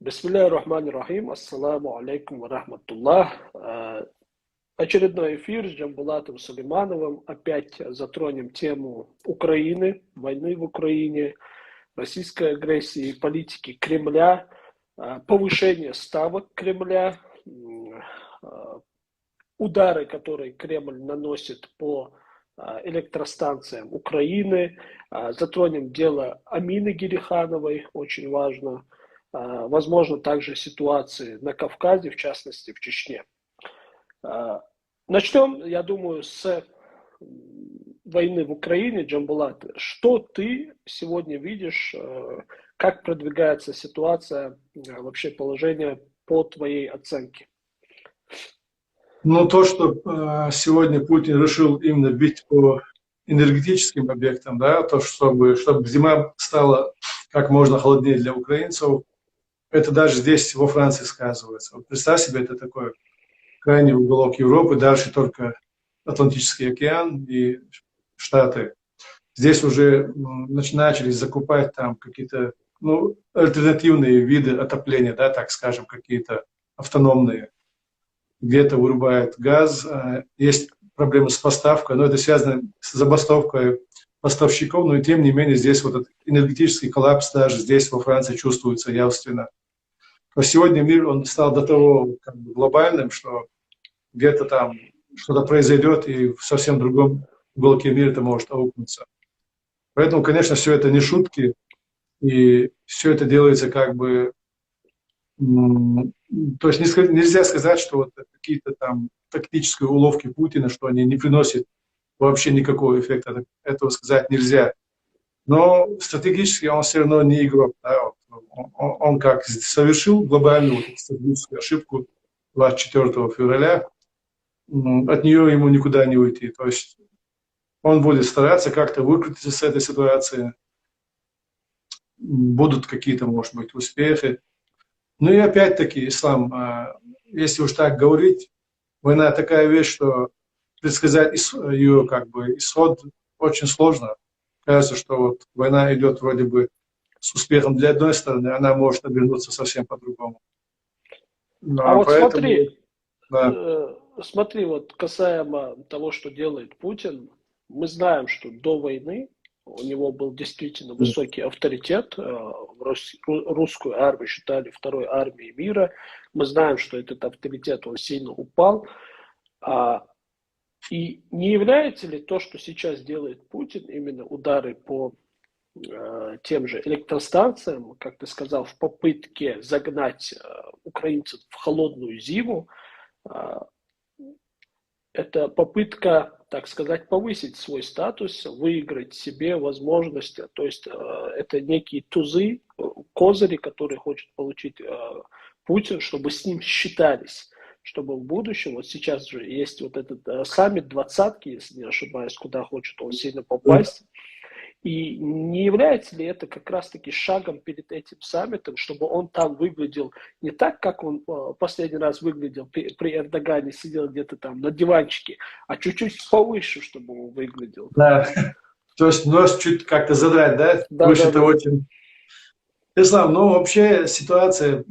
Бисмилляхи рахмани рахим. Ассаламу алейкум ва рахматуллах. Очередной эфир с Джамбулатом Сулеймановым. Опять затронем тему Украины, войны в Украине, российской агрессии, политики Кремля, повышение ставок Кремля, удары, которые Кремль наносит по электростанциям Украины. Затронем дело Амины Герихановой, очень важно. Возможно, также ситуации на Кавказе, в частности, в Чечне. Начнем, я думаю, с войны в Украине, Джамбулат. Что ты сегодня видишь, как продвигается ситуация, вообще положение по твоей оценке? Ну, то, что сегодня Путин решил именно бить по энергетическим объектам, да, то, чтобы зима стала как можно холоднее для украинцев, это даже здесь, во Франции, сказывается. Вот представь себе, это такой крайний уголок Европы, дальше только Атлантический океан и Штаты. Здесь уже начали закупать там какие-то альтернативные виды отопления, да, так скажем, какие-то автономные. Где-то вырубает газ, есть проблемы с поставкой, но это связано с забастовкой поставщиков, но и тем не менее здесь вот этот энергетический коллапс даже здесь во Франции чувствуется явственно. Но сегодня мир, он стал до того глобальным, что где-то там что-то произойдет, и в совсем другом уголке мира это может аукнуться. Поэтому, конечно, все это не шутки, и все это делается то есть нельзя сказать, что вот какие-то там тактические уловки Путина, что они не приносят вообще никакого эффекта. Этого сказать нельзя. Но стратегически он все равно не игрок. Да? Он как совершил глобальную стратегическую ошибку 24 февраля, от нее ему никуда не уйти. То есть он будет стараться как-то выкрутиться с этой ситуации. Будут какие-то, может быть, успехи. Ну и опять-таки ислам, если уж так говорить, война такая вещь, что предсказать ее исход очень сложно. Кажется, что вот война идет вроде бы с успехом для одной стороны, она может обернуться совсем по-другому. А вот Поэтому, смотри, вот касаемо того, что делает Путин, мы знаем, что до войны у него был действительно высокий авторитет. Русскую армию считали второй армией мира. Мы знаем, что этот авторитет, он сильно упал. И не является ли то, что сейчас делает Путин, именно удары по тем же электростанциям, как ты сказал, в попытке загнать украинцев в холодную зиму, это попытка, так сказать, повысить свой статус, выиграть себе возможности, то есть это некие тузы, козыри, которые хочет получить Путин, чтобы с ним считались, чтобы в будущем, вот сейчас же есть вот этот саммит двадцатки, если не ошибаюсь, куда хочет он сильно попасть. И не является ли это как раз-таки шагом перед этим саммитом, чтобы он там выглядел не так, как он последний раз выглядел при Эрдогане, сидел где-то там на диванчике, а чуть-чуть повыше, чтобы он выглядел? Да, то есть нос чуть как-то задрать, да? Да, Выше да, того, да. чем... Ислам, вообще ситуация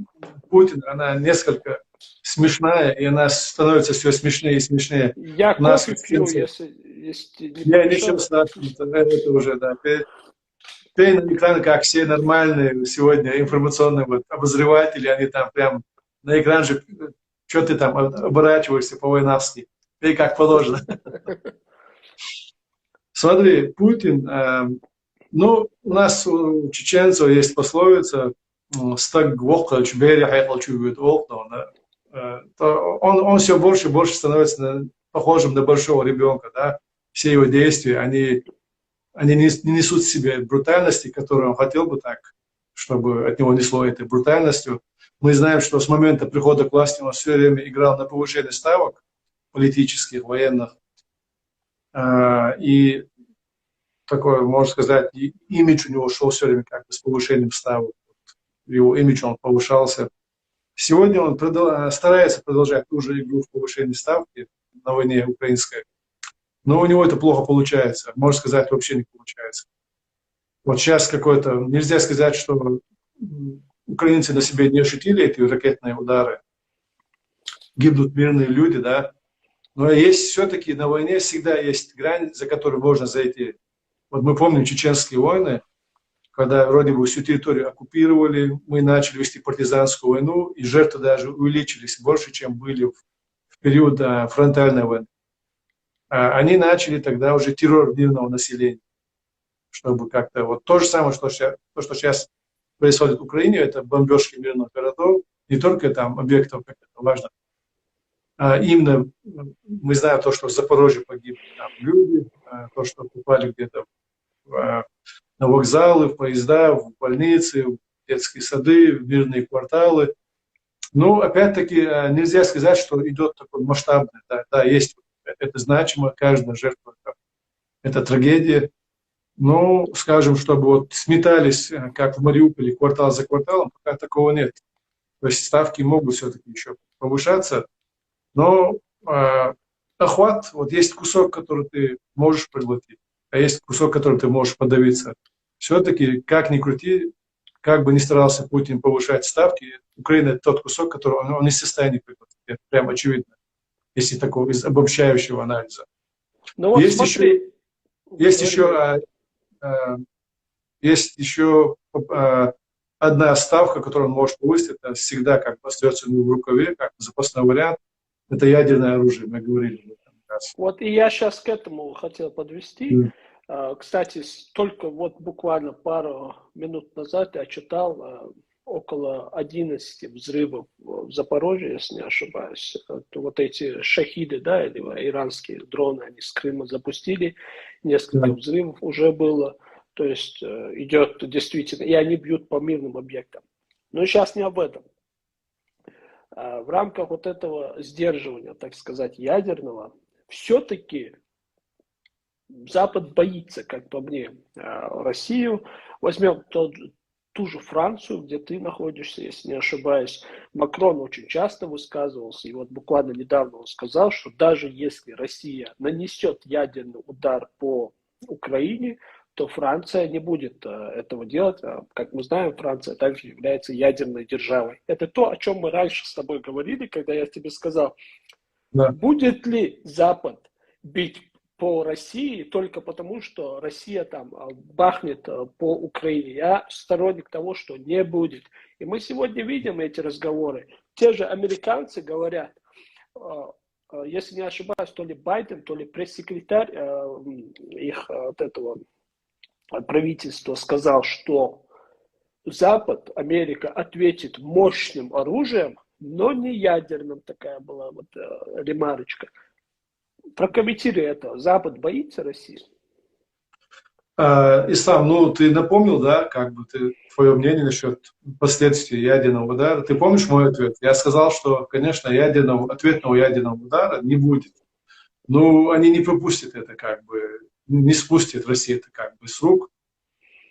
Путина, она несколько смешная, и она становится все смешнее и смешнее. Я У нас кофе в пью, Финции... если не Я ничего помешало. страшного, это уже, да. Ты на экран, как все нормальные сегодня информационные обозреватели, они там прям на экран же, что ты там оборачиваешься по-войнавски, ты как положено. Смотри, Путин, у нас у чеченцев есть пословица «стак волкач, беря хайхалчу будет волкнул». Он все больше и больше становится похожим на большого ребенка, да? Все его действия, они не несут в себе брутальности, которую он хотел бы так, чтобы от него несло этой брутальностью. Мы знаем, что с момента прихода к власти он все время играл на повышение ставок политических, военных. И такой, можно сказать, имидж у него шел все время с повышением ставок. Его имидж, он повышался. Сегодня он старается продолжать ту же игру в повышении ставки на войне украинской. Но у него это плохо получается. Можно сказать, вообще не получается. Вот сейчас нельзя сказать, что украинцы на себе не ощутили эти ракетные удары, гибнут мирные люди, да, но есть все-таки на войне всегда есть грань, за которую можно зайти. Вот мы помним чеченские войны, когда вроде бы всю территорию оккупировали, мы начали вести партизанскую войну, и жертвы даже увеличились больше, чем были в период фронтальной войны. Они начали тогда уже террор мирного населения, чтобы как-то вот то же самое, что сейчас происходит в Украине, это бомбежки мирных городов, не только там объектов, как это важно, а именно мы знаем то, что в Запорожье погибли там люди, то, что попали где-то на вокзалы, в поезда, в больницы, в детские сады, в мирные кварталы. Ну, опять-таки, нельзя сказать, что идет такой масштабный, да, есть, это значимо, каждая жертва, это трагедия. Ну, скажем, чтобы вот сметались, как в Мариуполе, квартал за кварталом, пока такого нет. То есть ставки могут все-таки еще повышаться, но охват, вот есть кусок, который ты можешь проглотить, а есть кусок, который ты можешь подавиться. Все-таки, как ни крути, как бы ни старался Путин повышать ставки, Украина – это тот кусок, который он не в состоянии проглотить. Это прям очевидно, если такого из обобщающего анализа. Ну вот Есть смотри. есть еще одна ставка, которую он может повысить, это всегда как бы остается в рукаве, как запасной вариант, это ядерное оружие, мы говорили об этом. Вот и я сейчас к этому хотел подвести. Кстати, только вот буквально пару минут назад я читал около 11 взрывов в Запорожье, если не ошибаюсь. Вот эти шахиды, да, или иранские дроны, они с Крыма запустили, несколько взрывов уже было. То есть идет действительно, и они бьют по мирным объектам. Но сейчас не об этом. В рамках вот этого сдерживания, так сказать, ядерного, все-таки Запад боится, как по мне, Россию. Возьмем ту же Францию, где ты находишься, если не ошибаюсь. Макрон очень часто высказывался, и вот буквально недавно он сказал, что даже если Россия нанесет ядерный удар по Украине, то Франция не будет этого делать. Как мы знаем, Франция также является ядерной державой. Это то, о чем мы раньше с тобой говорили, когда я тебе сказал, будет ли Запад бить по России только потому, что Россия там бахнет по Украине. Я сторонник того, что не будет. И мы сегодня видим эти разговоры. Те же американцы говорят, если не ошибаюсь, то ли Байден, то ли пресс-секретарь их от этого правительства сказал, что Запад, Америка ответит мощным оружием, но не ядерным. Такая была вот ремарочка. Прокомментируй это. Запад боится России? Ислам, ну ты напомнил, да, как бы твое мнение насчет последствий ядерного удара. Ты помнишь мой ответ? Я сказал, что, конечно, ответного ядерного удара не будет. Но они не пропустят это, как бы, не спустят Россию это как бы с рук.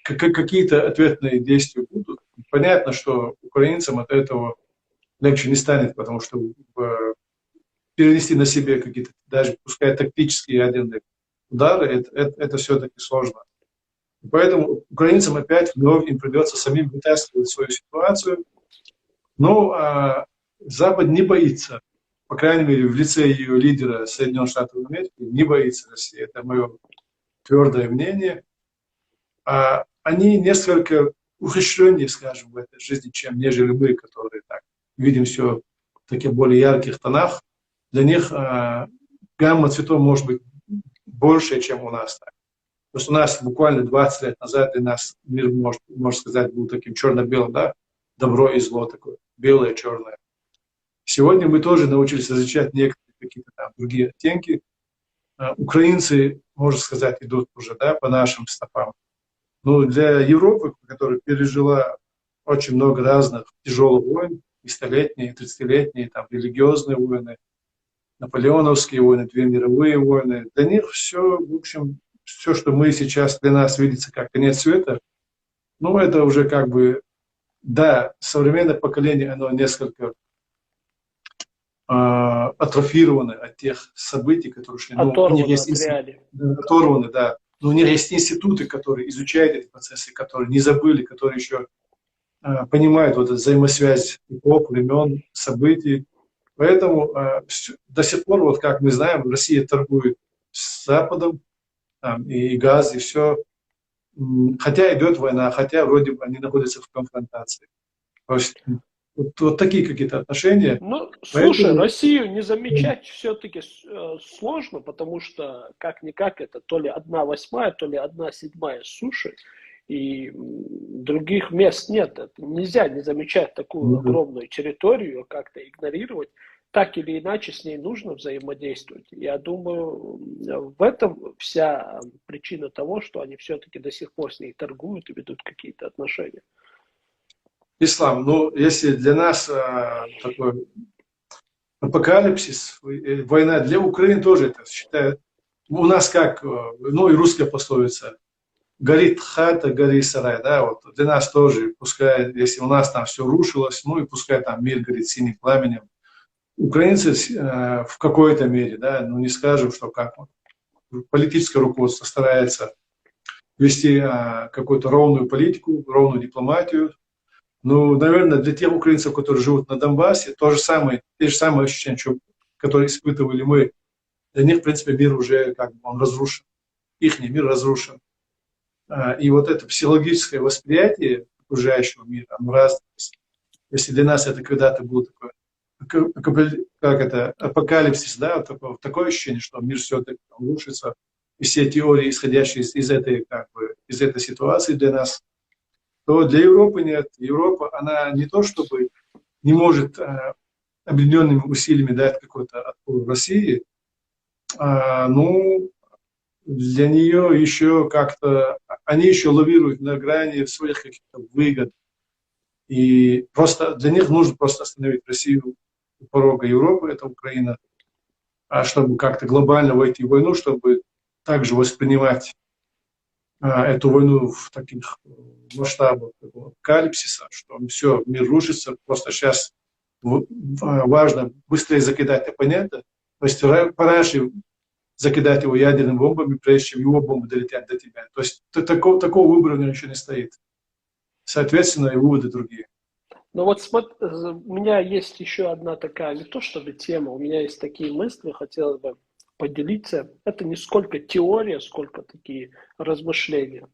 Какие-то ответные действия будут. Понятно, что украинцам от этого легче не станет, потому что перенести на себе какие-то, даже пускай тактические ядерные удары, это все-таки сложно. Поэтому украинцам опять вновь им придется самим вытаскивать свою ситуацию. Но Запад не боится, по крайней мере, в лице ее лидера Соединенных Штатов Америки, не боится России. Это мое твердое мнение. Они несколько ухищреннее, скажем, в этой жизни, чем нежели мы, которые так видим все в таких более ярких тонах. Для них гамма цветов может быть больше, чем у нас. Потому что у нас буквально 20 лет назад для нас мир, можно сказать, был таким черно-белым, да? Добро и зло такое, белое, черное. Сегодня мы тоже научились различать некоторые какие-то там другие оттенки. Украинцы, можно сказать, идут уже, да, по нашим стопам. Но для Европы, которая пережила очень много разных тяжелых войн, и столетние, и 30-летние, там, религиозные войны, наполеоновские войны, две мировые войны, для них все, в общем, все, что мы сейчас для нас видится как конец света, ну, это уже как бы, да, современное поколение, оно несколько атрофировано от тех событий, которые шли. Оторваны от реалий. Оторваны, да. Но у них есть институты, которые изучают эти процессы, которые не забыли, которые еще понимают вот эту взаимосвязь эпох, времен, событий. Поэтому до сих пор, вот как мы знаем, Россия торгует с Западом, там, и газ, и все. Хотя идет война, хотя вроде бы они находятся в конфронтации. То есть вот такие какие-то отношения. Ну, слушай, Поэтому Россию не замечать все-таки сложно, потому что как-никак это то ли 1/8, то ли 1/7 суши, и других мест нет. Это нельзя не замечать такую огромную территорию, как-то игнорировать. Так или иначе с ней нужно взаимодействовать. Я думаю, в этом вся причина того, что они все-таки до сих пор с ней торгуют и ведут какие-то отношения. ислам, ну, если для нас такой апокалипсис, война для Украины тоже это считают. У нас как, ну и русская пословица, горит хата, гори сарай, да, вот для нас тоже, пускай, если у нас там все рушилось, ну и пускай там мир горит синим пламенем. Украинцы в какой-то мере, да, ну не скажем, что как политическое руководство старается вести какую-то ровную политику, ровную дипломатию. Ну, наверное, для тех украинцев, которые живут на Донбассе, те же самые ощущения, которые испытывали мы, для них, в принципе, мир уже как бы он разрушен. Их мир разрушен. И вот это психологическое восприятие окружающего мира, оно разное. Если для нас это когда-то был такой, как это, апокалипсис, да, вот такое ощущение, что мир все-таки рушится, и все теории, исходящие из этой, как бы, из этой ситуации для нас, то для Европы нет. Европа, она не то чтобы не может объединенными усилиями дать какой-то отпор России, ну, для нее еще как-то, они еще лавируют на грани своих каких-то выгод. И просто для них нужно просто остановить Россию у порога Европы, это Украина, чтобы как-то глобально войти в войну, чтобы также воспринимать эту войну в таких масштабах апокалипсиса, что все, мир рушится, просто сейчас важно быстрее закидать оппонента, то есть пораньше закидать его ядерными бомбами, прежде чем его бомбы долетят до тебя. То есть такого выбора ничего не стоит. Соответственно, и выводы другие. Ну вот смотри, у меня есть еще одна такая, не то чтобы тема, у меня есть такие мысли, хотелось бы поделиться. Это не сколько теория, сколько такие размышления.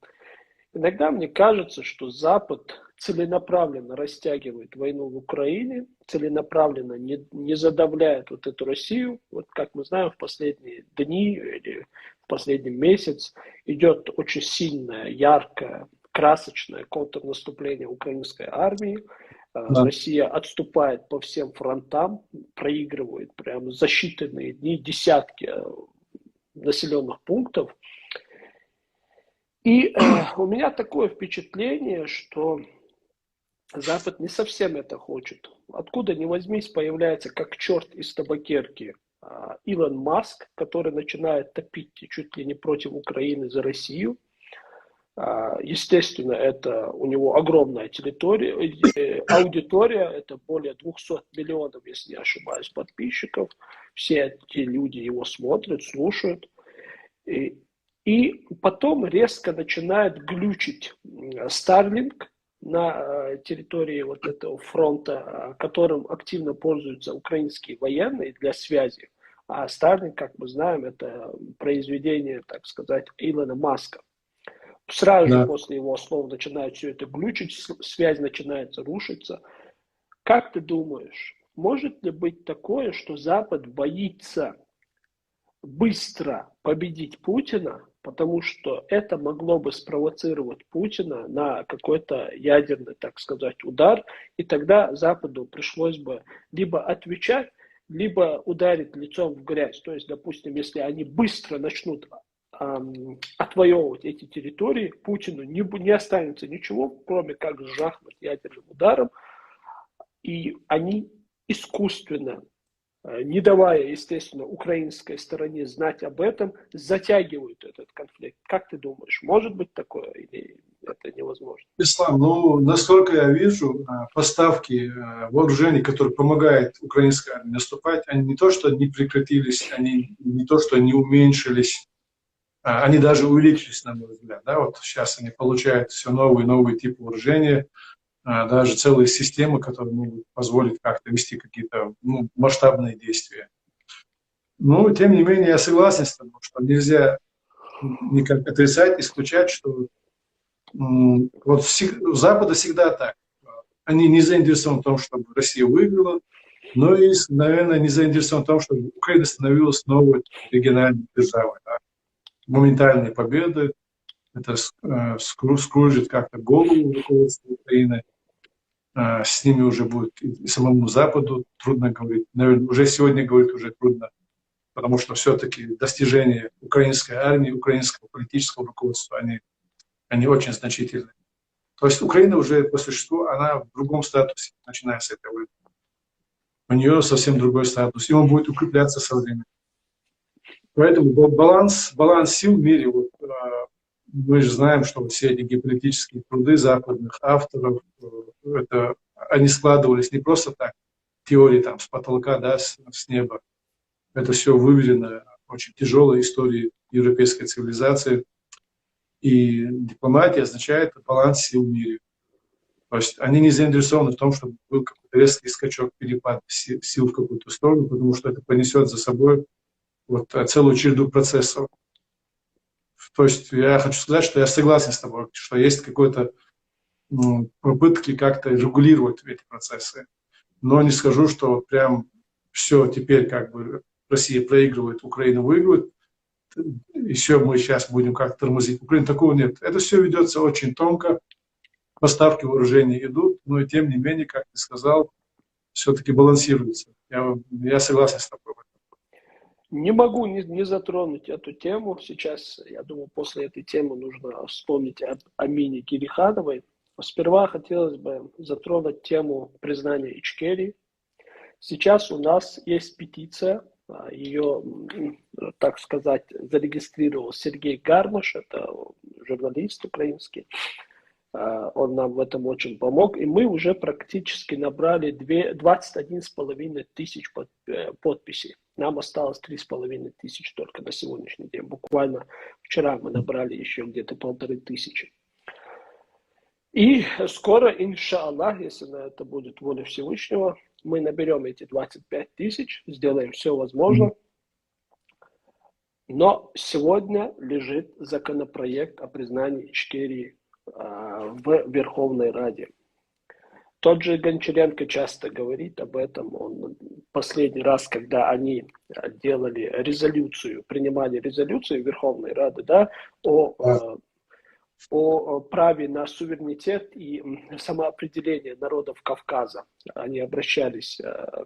Иногда мне кажется, что Запад целенаправленно растягивает войну в Украине, целенаправленно не задавляет вот эту Россию. Вот как мы знаем, в последние дни или в последний месяц идет очень сильное, яркое, красочное контрнаступление украинской армии. Да. Россия отступает по всем фронтам, проигрывает прямо за считанные дни десятки населенных пунктов. И у меня такое впечатление, что Запад не совсем это хочет. Откуда ни возьмись, появляется как черт из табакерки Илон Маск, который начинает топить чуть ли не против Украины за Россию. Естественно, это у него огромная аудитория, это более 200 миллионов, если не ошибаюсь, подписчиков. Все эти люди его смотрят, слушают. И потом резко начинает глючить Starlink на территории вот этого фронта, которым активно пользуются украинские военные для связи. А Starlink, как мы знаем, это произведение, так сказать, Илона Маска. Сразу же после его слов начинает все это глючить, связь начинает рушиться. Как ты думаешь, может ли быть такое, что Запад боится быстро победить Путина, потому что это могло бы спровоцировать Путина на какой-то ядерный, так сказать, удар, и тогда Западу пришлось бы либо отвечать, либо ударить лицом в грязь. То есть, допустим, если они быстро начнут отвоевывать эти территории, Путину не останется ничего, кроме как жахнуть ядерным ударом, и они искусственно, не давая, естественно, украинской стороне знать об этом, затягивают этот конфликт. Как ты думаешь, может быть такое или это невозможно? Ислам, ну, насколько я вижу, поставки вооружений, которые помогают украинской армии наступать, они не то, что не прекратились, они не то, что не уменьшились, они даже увеличились, на мой взгляд. Да? Вот сейчас они получают все новые и новые типы вооружения. даже целые системы, которые могут позволить как-то вести какие-то масштабные действия. Но, тем не менее, я согласен с тобой, что нельзя никак отрицать, исключать, что вот у Запада всегда так. Они не заинтересованы в том, чтобы Россия выиграла, но и, наверное, не заинтересованы в том, чтобы Украина становилась новой региональной державой. Да. Моментальные победы, это скружит как-то голову руководства Украины. С ними уже будет и самому Западу трудно говорить. Наверное, уже сегодня говорить уже трудно, потому что все-таки достижения украинской армии, украинского политического руководства, они очень значительны. То есть Украина уже по существу, она в другом статусе, начиная с этого. У нее совсем другой статус, и он будет укрепляться со временем. Поэтому баланс сил в мире, вот, мы же знаем, что все эти геополитические труды западных авторов, они складывались не просто так, теории там, с потолка, да, с неба. Это все выверено очень тяжелой историей европейской цивилизации. И дипломатия означает баланс сил в мире. То есть они не заинтересованы в том, чтобы был какой-то резкий скачок, перепад сил в какую-то сторону, потому что это понесет за собой вот целую череду процессов. То есть я хочу сказать, что я согласен с тобой, что есть какой-то попытки как-то регулировать эти процессы. Но не скажу, что прям все теперь как бы Россия проигрывает, Украина выигрывает, еще мы сейчас будем как-то тормозить Украину. Такого нет. Это все ведется очень тонко, поставки вооружений идут, но и тем не менее, как ты сказал, все-таки балансируется. Я согласен с тобой. Не могу не затронуть эту тему. Сейчас, я думаю, после этой темы нужно вспомнить об Амине Кирихановой. Сперва хотелось бы затронуть тему признания Ичкерии. Сейчас у нас есть петиция, ее, так сказать, зарегистрировал Сергей Гармаш, это журналист украинский. Он нам в этом очень помог, и мы уже практически набрали 21,5 тысяч подписей. Нам осталось 3,5 тысяч только на сегодняшний день. Буквально вчера мы набрали еще где-то 1500. И скоро, иншаллах, если на это будет воля Всевышнего, мы наберем эти 25 тысяч, сделаем все возможное. Но сегодня лежит законопроект о признании Ичкерии в Верховной Раде. Тот же Гончаренко часто говорит об этом. Он последний раз, когда они делали резолюцию, принимали резолюцию Верховной Рады, да, о праве на суверенитет и самоопределение народов Кавказа. Они обращались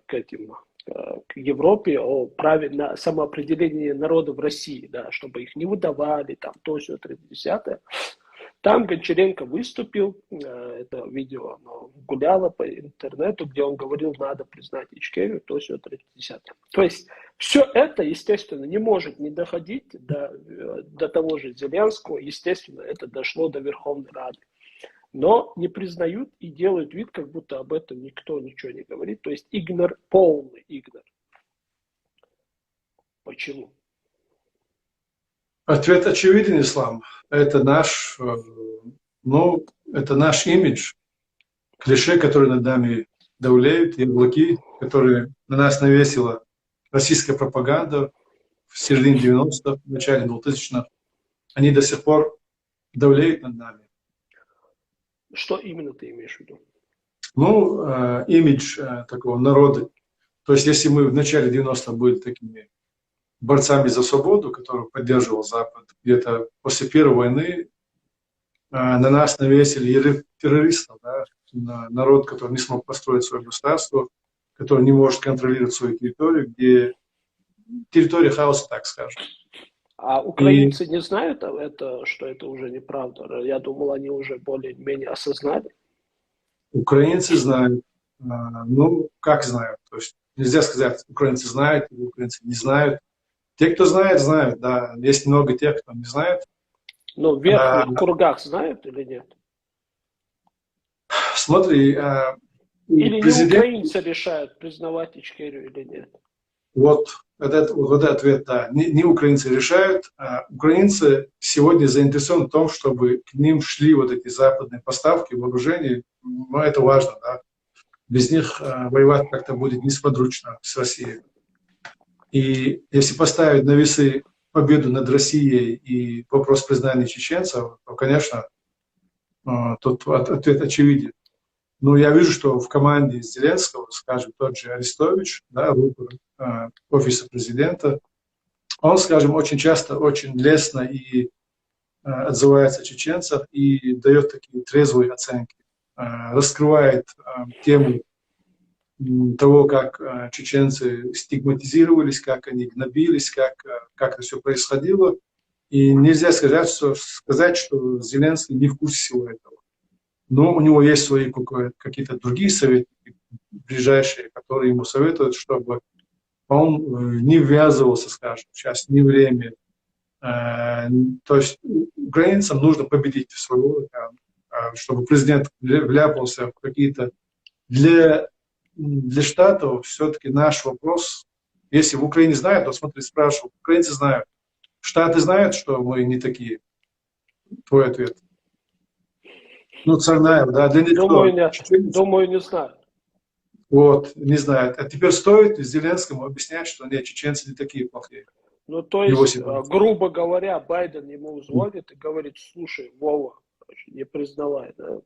к Европе о праве на самоопределение народов России, да, чтобы их не выдавали, там, то, все, 30-е. Там Гончаренко выступил, это видео оно гуляло по интернету, где он говорил, надо признать Ичкерию, то, все, 30-е. То есть все это, естественно, не может не доходить до того же Зеленского, естественно, это дошло до Верховной Рады. Но не признают и делают вид, как будто об этом никто ничего не говорит. То есть полный игнор. Почему? Ответ очевиден, Ислам. Это наш имидж, клише, которые над нами давлеют, ярлыки, которые на нас навесила российская пропаганда в середине 90-х, в начале 2000-х. Они до сих пор давлеют над нами. Что именно ты имеешь в виду? Имидж такого народа. То есть, если мы в начале 90-х были такими борцами за свободу, которую поддерживал Запад, где-то после Первой войны на нас навесили террористов, да, на народ, который не смог построить свое государство, который не может контролировать свою территорию, где территория хаоса, так скажем. А украинцы не знают что это уже неправда? Я думал, они уже более-менее осознали. Украинцы знают. Как знают? То есть нельзя сказать, украинцы знают или украинцы не знают. Те, кто знает, знают, да. Есть много тех, кто не знает. Но в верхних кругах знают или нет? Смотри, или не украинцы решают, признавать Ичкерию или нет? Вот этот ответ, да. Не украинцы решают, а украинцы сегодня заинтересованы в том, чтобы к ним шли вот эти западные поставки вооружений. Ну, это важно, да. Без них воевать как-то будет несподручно с Россией. И если поставить на весы победу над Россией и вопрос признания чеченцев, то, конечно, тут ответ очевиден. Но я вижу, что в команде Зеленского, скажем, тот же Арестович, да, рупор офиса президента, он, скажем, очень часто, очень лестно и отзывается о чеченцах и дает такие трезвые оценки, раскрывает тему того, как чеченцы стигматизировались, как они гнобились, как это все происходило. И нельзя сказать, что Зеленский не в курсе всего этого. Но у него есть свои какие-то другие советники, ближайшие, которые ему советуют, чтобы он не ввязывался, скажем, сейчас не время. То есть украинцам нужно победить в свою, чтобы президент вляпался в какие-то... Для Штатов все-таки наш вопрос, если в Украине знают, то смотри, спрашиваю, украинцы знают. Штаты знают, что мы не такие? Твой ответ. Ну, Царнаев, да, для них Думаю, нет. Думаю, не знаю. Вот, не знает. А теперь стоит Зеленскому объяснять, что нет, чеченцы не такие плохие. Ну, то есть, грубо говоря, Байден ему звонит и говорит: слушай, Вова, не признавай, да?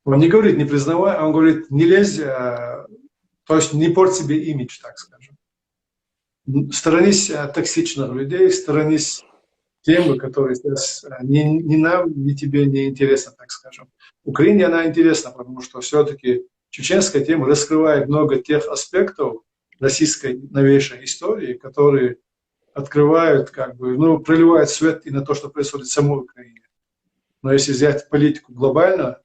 Он не говорит, не признавай, он говорит, не лезь, то есть не порть себе имидж, так скажем. Сторонись токсичных людей, сторонись темы, которые сейчас ни нам, ни тебе не интересны, так скажем. Украине она интересна, потому что все-таки чеченская тема раскрывает много тех аспектов российской новейшей истории, которые открывают, проливают свет и на то, что происходит в самой Украине. Но если взять политику глобально,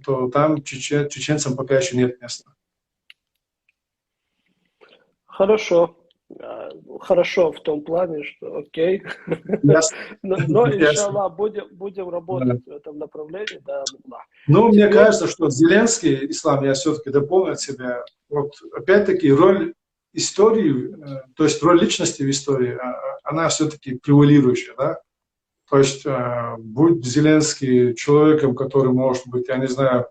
то там чеченцам пока еще нет места. Хорошо. Хорошо в том плане, что окей. Но иншаллах, будем работать в этом направлении. Да. Ну, мне кажется, что Зеленский, ислам, я все-таки дополню от себя, вот опять-таки роль истории, то есть роль личности в истории, она все-таки превалирующая, да? То есть будь Зеленский человеком, который, может быть, я не знаю,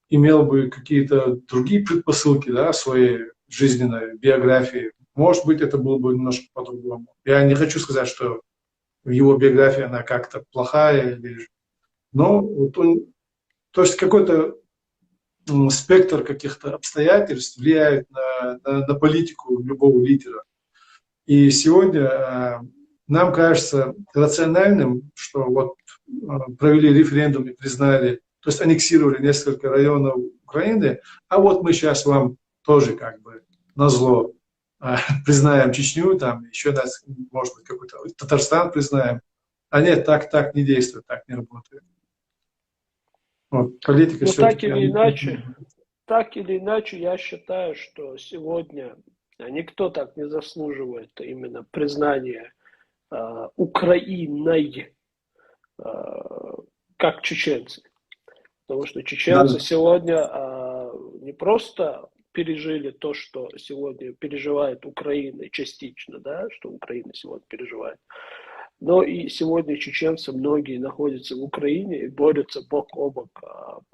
имел бы какие-то другие предпосылки, да, своей жизненной биографии, может быть, это было бы немножко по-другому. Я не хочу сказать, что его биография, она как-то плохая, но вот то есть какой-то спектр каких-то обстоятельств влияет на политику любого лидера. И сегодня нам кажется рациональным, что вот провели референдум и признали, то есть аннексировали несколько районов Украины, а вот мы сейчас вам тоже назло признаем Чечню, там еще нас, может быть, какой-то Татарстан признаем. А нет, так не действует, так не работает. Вот, политика так или иначе, я считаю, что сегодня никто так не заслуживает именно признания Украиной, как чеченцы. Потому что чеченцы сегодня не просто пережили то, что сегодня переживает Украина частично, да, что Украина сегодня переживает, но и сегодня чеченцы многие находятся в Украине и борются бок о бок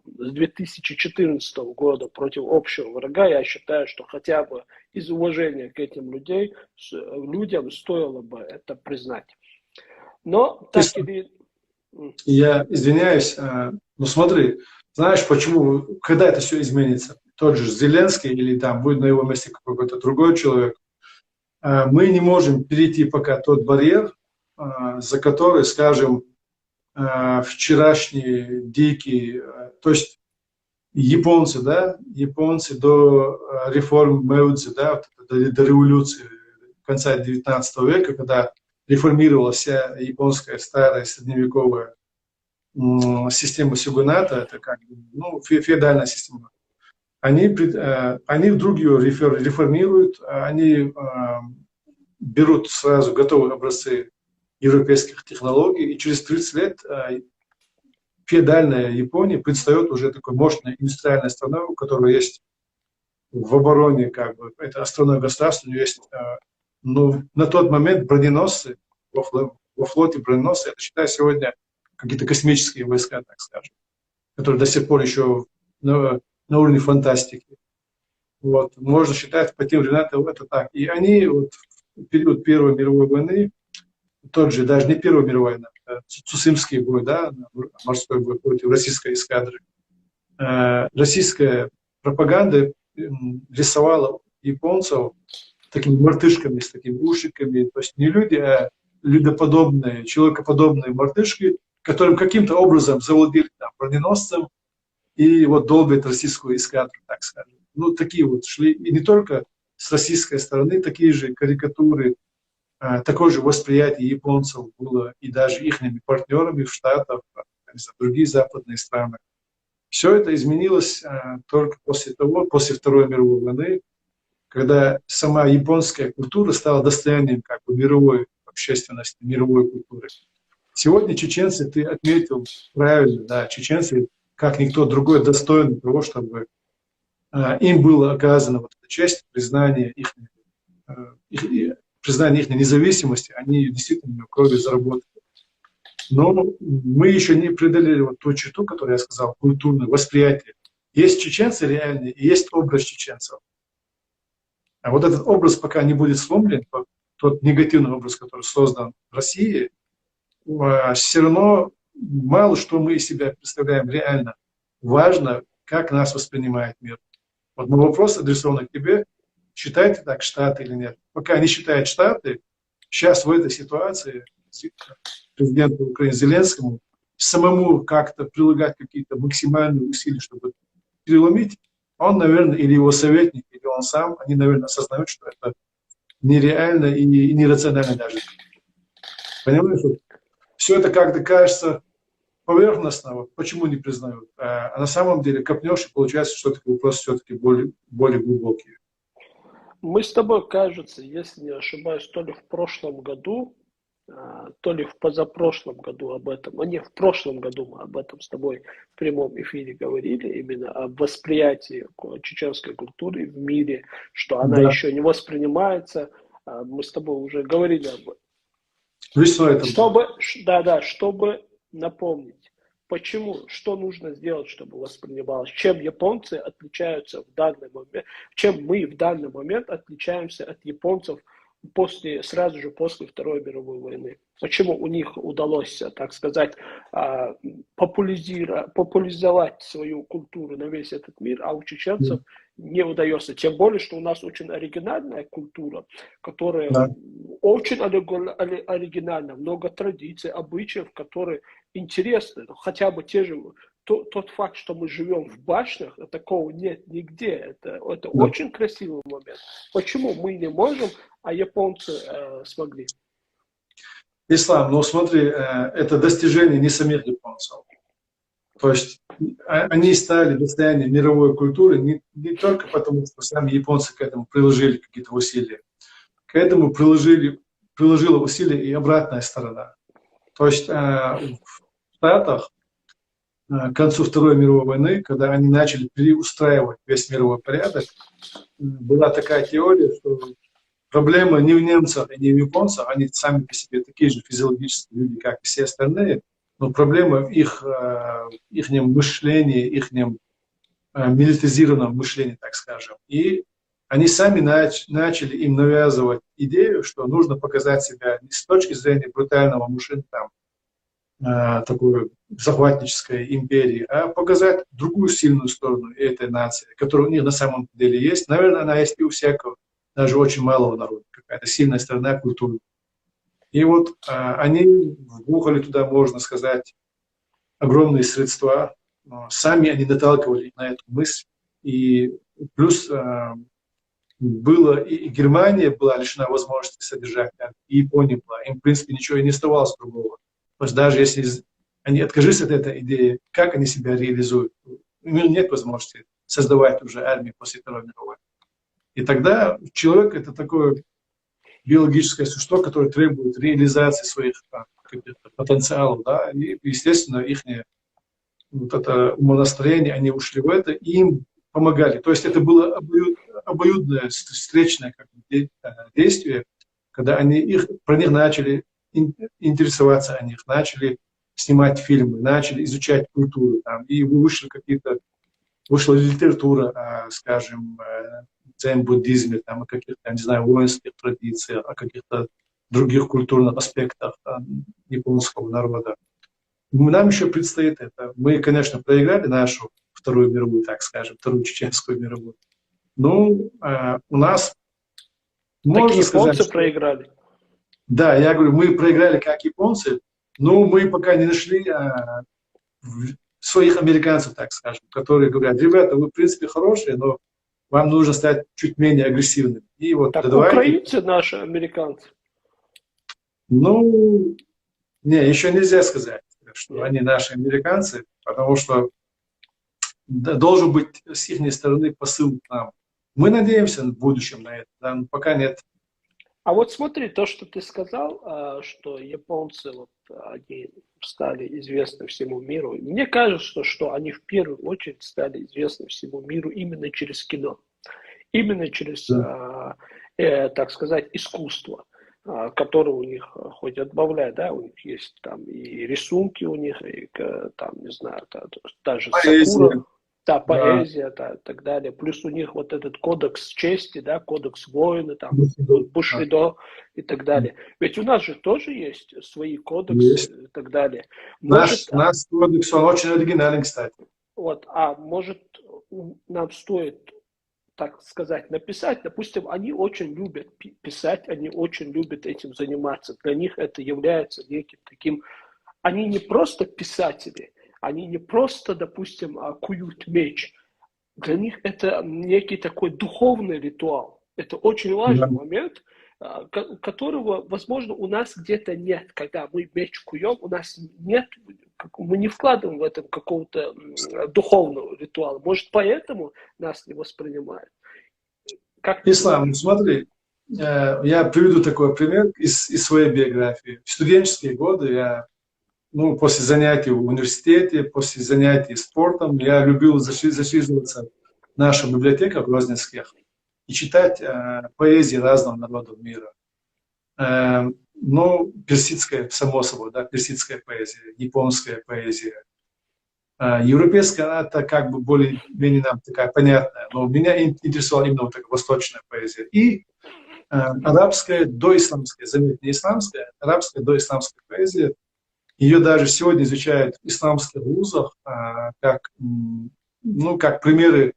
с 2014 года против общего врага. Я считаю, что хотя бы из уважения к этим людям стоило бы это признать. Но так или... Я извиняюсь, но смотри, знаешь, почему, когда это все изменится? Тот же Зеленский или там будет на его месте какой-то другой человек, мы не можем перейти пока тот барьер, за который, скажем, вчерашние дикие, то есть японцы до реформ Мэйдзи, да, до революции конца XIX века, когда реформировалась вся японская старая средневековая система сёгуната, это феодальная система. Они вдруг ее реформируют, они берут сразу готовые образцы европейских технологий, и через 30 лет феодальная Япония предстает уже такой мощной индустриальной страной, у которой есть в обороне, как бы, это островное государство, у него есть, ну, на тот момент броненосцы, во флоте броненосцы, это, считай, сегодня какие-то космические войска, так скажем, которые до сих пор еще на уровне фантастики. Вот. Можно считать, по тем временам это так. И они вот, в период Первой мировой войны, тот же, даже не Первая мировая война, а Цусимский бой, да, морской бой против российской эскадры. Российская пропаганда рисовала японцев такими мартышками, с такими ушиками, то есть не люди, а людоподобные, человекоподобные мартышки, которым каким-то образом завладели там броненосцем и вот долбят российскую эскадру, так скажем. Ну, такие вот шли, и не только с российской стороны, такие же карикатуры, такое же восприятие японцев было и даже их партнерами в Штатах, в другие западные страны. Все это изменилось только после того, после Второй мировой войны, когда сама японская культура стала достоянием как бы мировой общественности, мировой культуры. Сегодня чеченцы, ты отметил правильно, да, чеченцы, как никто другой, достойны того, чтобы им было оказано вот эта честь, признание их независимости, они действительно кровью заработали. Но мы еще не преодолели вот ту черту, которую я сказал, культурное восприятие. Есть чеченцы реальные, и есть образ чеченцев. А вот этот образ пока не будет сломлен, тот негативный образ, который создан в России, все равно мало что мы из себя представляем реально. Важно, как нас воспринимает мир. Вот мой вопрос адресован к тебе. Считаете так Штаты или нет? Пока не считают Штаты, сейчас в этой ситуации президенту Украины Зеленскому самому как-то прилагать какие-то максимальные усилия, чтобы переломить, он, наверное, или его советник, или он сам, они, наверное, осознают, что это нереально и нерационально даже. Понимаешь? Все это как-то кажется поверхностно, почему не признают? А на самом деле копнешь, и получается, что такой вопрос все-таки более глубокий. Мы с тобой, кажется, если не ошибаюсь, то ли в прошлом году, то ли в позапрошлом году об этом, в прошлом году мы об этом с тобой в прямом эфире говорили, именно о восприятии чеченской культуры в мире, что она еще не воспринимается. Мы с тобой уже говорили об этом. Чтобы напомнить, почему, что нужно сделать, чтобы воспринималось, чем японцы отличаются в данный момент, чем мы в данный момент отличаемся от японцев сразу же после Второй мировой войны. Почему у них удалось, так сказать, популяризовать свою культуру на весь этот мир, а у чеченцев не удается. Тем более, что у нас очень оригинальная культура, которая очень оригинальна, много традиций, обычаев, которые интересны. Хотя бы те же, тот факт, что мы живем в башнях, такого нет нигде. Это очень красивый момент. Почему мы не можем, а японцы смогли? Ислам, ну смотри, это достижение не самих японцев. То есть они стали достоянием мировой культуры не только потому, что сами японцы к этому приложили какие-то усилия. К этому приложила усилия и обратная сторона. То есть в Штатах к концу Второй мировой войны, когда они начали переустраивать весь мировой порядок, была такая теория, что проблема не в немцах и не в японцах, они сами по себе такие же физиологические люди, как и все остальные, но проблема в их мышлении, их милитаризированном мышлении, так скажем. И они сами начали им навязывать идею, что нужно показать себя не с точки зрения брутального мужчины, такой захватнической империи, а показать другую сильную сторону этой нации, которая у них на самом деле есть. Наверное, она есть и у всякого, даже очень малого народа, какая-то сильная сторона культуры. И вот они вбухали туда, можно сказать, огромные средства. Сами они наталкивали на эту мысль. И плюс было и Германия была лишена возможности содержать, и Япония была. Им, в принципе, ничего и не оставалось другого. То есть даже если они откажутся от этой идеи, как они себя реализуют? У них нет возможности создавать уже армию после Второй мировой. И тогда человек — это такое биологическое существо, которое требует реализации своих потенциалов. Да? И, естественно, их вот это умонастроение, они ушли в это, и им помогали. То есть это было обоюдное встречное как бы, действие, когда про них начали интересоваться, о них начали снимать фильмы, начали изучать культуру, там, и вышла литература, скажем, дзен-буддизме, там, о каких-то, не знаю, воинских традициях, о каких-то других культурных аспектах японского народа. Нам еще предстоит это. Мы, конечно, проиграли нашу Вторую мировую, так скажем, Вторую Чеченскую мировую. Ну, у нас, можно сказать, японцы проиграли. Да, я говорю, мы проиграли как японцы, но мы пока не нашли своих американцев, так скажем, которые говорят, ребята, вы, в принципе, хорошие, но вам нужно стать чуть менее агрессивным. И вот Так давайте... украинцы наши американцы. Ну, не, еще нельзя сказать, что они наши американцы, потому что должен быть с их стороны посыл к нам. Мы надеемся в будущем на это, да, но пока нет. А вот смотри, то, что ты сказал, что японцы, вот, они стали известны всему миру. Мне кажется, что они в первую очередь стали известны всему миру именно через кино. Именно через, так сказать, искусство, которое у них хоть отбавляет, да, у них есть там и рисунки у них, и там, не знаю, даже сакура. Да, поэзия, да, и так далее. Плюс у них вот этот кодекс чести, да, кодекс воина, там, Бушидо и так далее. Ведь у нас же тоже есть свои кодексы и так далее. Наш кодекс, он очень оригинален, кстати. Вот, может, нам стоит, так сказать, написать, допустим, они очень любят писать, они очень любят этим заниматься. Для них это является неким таким, они не просто писатели, они не просто, допустим, куют меч. Для них это некий такой духовный ритуал. Это очень важный момент, которого, возможно, у нас где-то нет. Когда мы меч куем, у нас нет, мы не вкладываем в этом какого-то духовного ритуала. Может, поэтому нас не воспринимают. Ислам, смотри, я приведу такой пример из своей биографии. В студенческие годы я после занятий в университете, после занятий спортом, я любил засиживаться в наших библиотеках грозненских и читать поэзии разного народов мира. Персидская, само собой, да, персидская поэзия, японская поэзия. Европейская, она как бы более-менее нам такая понятная, но меня интересовала именно вот такая восточная поэзия. И арабская, доисламская, заметьте, не исламская, арабская, доисламская поэзия. Ее даже сегодня изучают в исламских вузах как примеры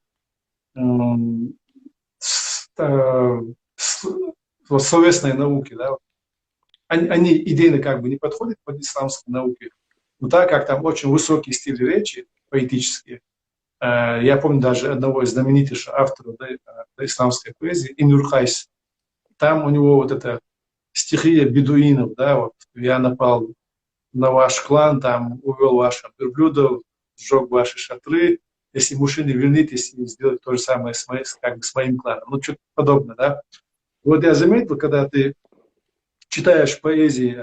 словесной науки. Да? Они идейно как бы не подходят под исламские науки, но так как там очень высокий стиль речи, поэтические. Я помню даже одного из знаменитейших авторов исламской поэзии, Имрур Хайс. Там у него вот эта стихия бедуинов, да, вот я напал на ваш клан, там, увел ваших верблюдов, сжег ваши шатры. Если мужчины, вернитесь и сделать то же самое с моим кланом. Ну, что-то подобное, да. Вот я заметил, когда ты читаешь поэзии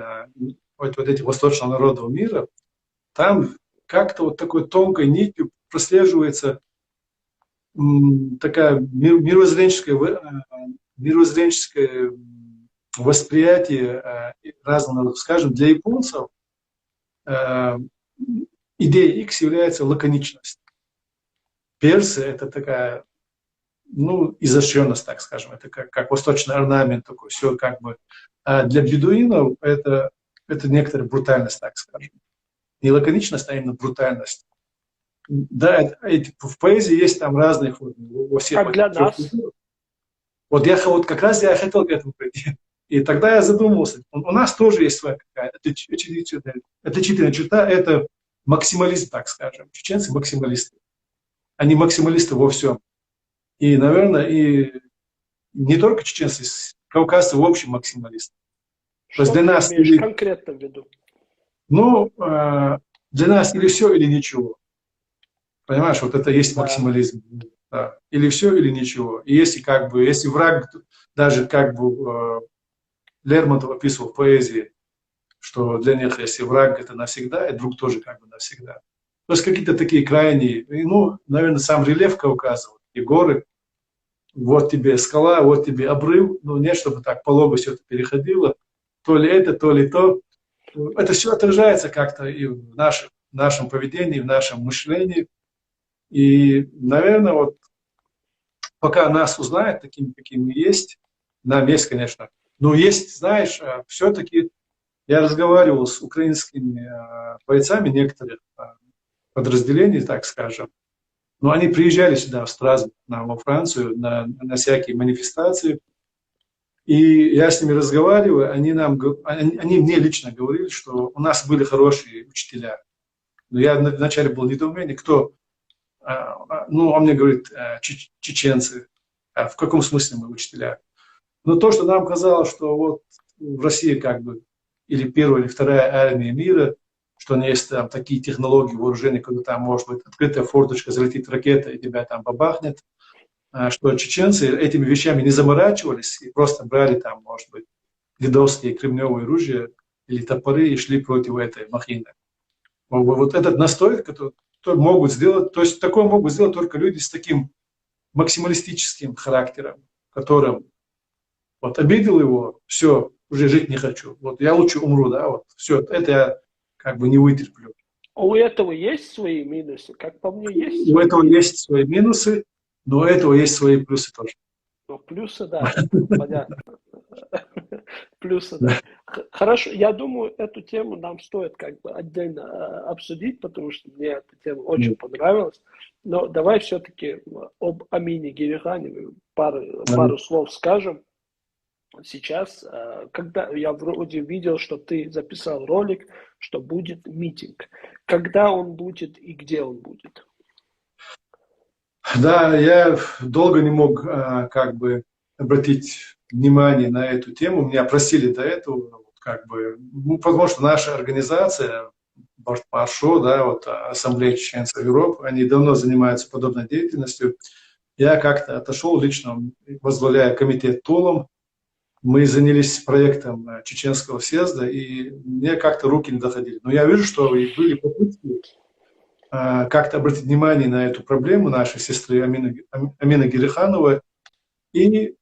вот этих восточных народов мира, там как-то вот такой тонкой нитью прослеживается такая мировоззренческое восприятие разных народов. Скажем, для японцев идея X является лаконичность. Персы — это такая, изощренность, так скажем, это как восточный орнамент такой, все как бы. А для бедуинов это некоторая брутальность, так скажем. Не лаконичность, а именно брутальность. Да, в поэзии есть там разные формы. Во всех как для нас. Вот как раз я хотел к этому прийти. И тогда я задумался, у нас тоже есть своя какая-то отличительная черта, это максимализм, так скажем. Чеченцы максималисты. Они максималисты во всем. И, наверное, и не только чеченцы, кавказцы в общем максималисты. Что ты имеешь конкретно в виду? Для нас или все, или ничего. Понимаешь, вот это есть максимализм. Да. Или все, или ничего. И если враг, даже Лермонтов описывал в поэзии, что для них, если враг это навсегда, и друг тоже как бы навсегда. То есть какие-то такие крайние, наверное, сам рельеф Кавказа, и горы, вот тебе скала, вот тебе обрыв, ну нет, чтобы так полого все это переходило, то ли это, то ли то. Это все отражается как-то и в нашем поведении, в нашем мышлении. И, наверное, вот пока нас узнают такими, какими мы есть, нам есть, конечно, но есть, знаешь, все-таки я разговаривал с украинскими бойцами некоторых подразделений, так скажем, но они приезжали сюда, в Страсбург, во Францию, на всякие манифестации, и я с ними разговариваю, они мне лично говорили, что у нас были хорошие учителя. Но я вначале был недоумение, кто. Ну, он мне говорит, чеченцы. А в каком смысле мы учителя? Но то, что нам казалось, что вот в России как бы или первая, или вторая армия мира, что у нее есть там такие технологии вооружения, когда там может быть открытая форточка, залетит ракета и тебя там бабахнет, что чеченцы этими вещами не заморачивались и просто брали там, может быть, дедовские кремневые ружья или топоры и шли против этой махины. Вот этот настрой, который могут сделать, то есть такое могут сделать только люди с таким максималистическим характером, которым вот обидел его, все, уже жить не хочу. Вот я лучше умру, да, вот все, это я как бы не вытерплю. А у этого есть свои минусы? Как по мне, есть У свои этого минусы. есть свои минусы, но у этого есть свои плюсы тоже. Но плюсы, да, понятно. Плюсы, да. Хорошо, я думаю, эту тему нам стоит как бы отдельно обсудить, потому что мне эта тема очень понравилась. Но давай все-таки об Амине Гериханове пару слов скажем. Сейчас, когда я вроде видел, что ты записал ролик, что будет митинг. Когда он будет и где он будет? Да, я долго не мог как бы обратить внимание на эту тему. Меня просили до этого, вот, как бы, ну, потому что наша организация, БАРШО, да, вот Ассамблея чеченцев Европы, они давно занимаются подобной деятельностью. Я как-то отошел лично, возглавляя комитет ТОЛом. Мы занялись проектом чеченского съезда, и мне как-то руки не доходили. Но я вижу, что и были попытки как-то обратить внимание на эту проблему нашей сестры Амины Герихановой, и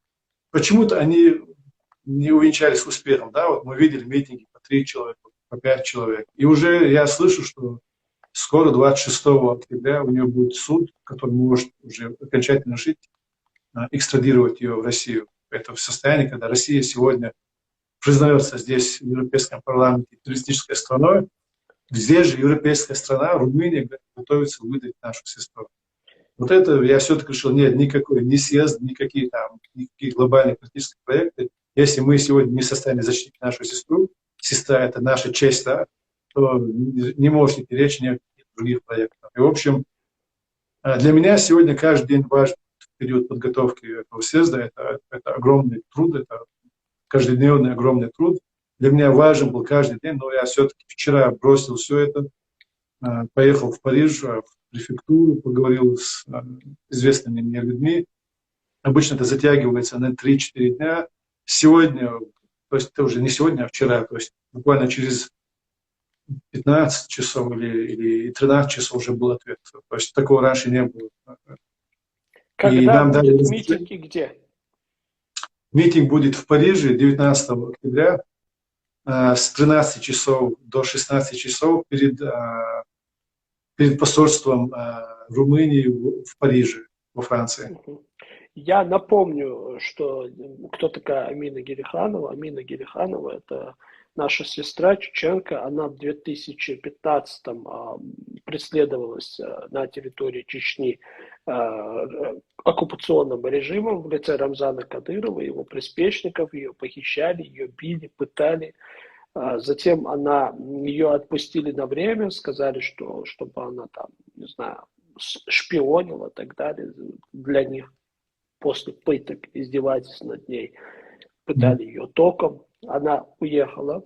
почему-то они не увенчались успехом. Да? Вот мы видели митинги по 3 человека, по 5 человек. И уже я слышу, что скоро, 26 октября, у нее будет суд, который может уже окончательно решить, экстрадировать ее в Россию. Это в состоянии, когда Россия сегодня признается здесь в Европейском парламенте террористической страной. Здесь же европейская страна, Румыния, готовится выдать нашу сестру. Вот это я все-таки решил, нет, никакой, ни съезд, никакие глобальные политические проекты. Если мы сегодня не в состоянии защитить нашу сестру, сестра – это наша честь, да, то не может идти речь ни о каких других проектах. И, в общем, для меня сегодня каждый день важен период подготовки этого съезда. Это огромный труд, это каждодневный огромный труд. Для меня важен был каждый день, но я все-таки вчера бросил все это, поехал в Париж, в префектуру, поговорил с известными мне людьми. Обычно это затягивается на 3-4 дня. Сегодня, то есть это уже не сегодня, а вчера, то есть буквально через 15 часов или 13 часов уже был ответ. То есть такого раньше не было. Когда и нам будет дали митинг и где? Митинг будет в Париже 19 октября с 13 часов до 16 часов перед посольством Румынии в Париже, во Франции. Я напомню, что кто такая Амина Гериханова. Амина Гериханова – это наша сестра чеченка. Она в 2015-м преследовалась на территории Чечни оккупационным режимом в лице Рамзана Кадырова, его приспешников. Ее похищали, ее били, пытали. Затем ее отпустили на время, сказали, что чтобы она там, не знаю, шпионила и так далее для них. После пыток, издевательств над ней, пытали ее током. Она уехала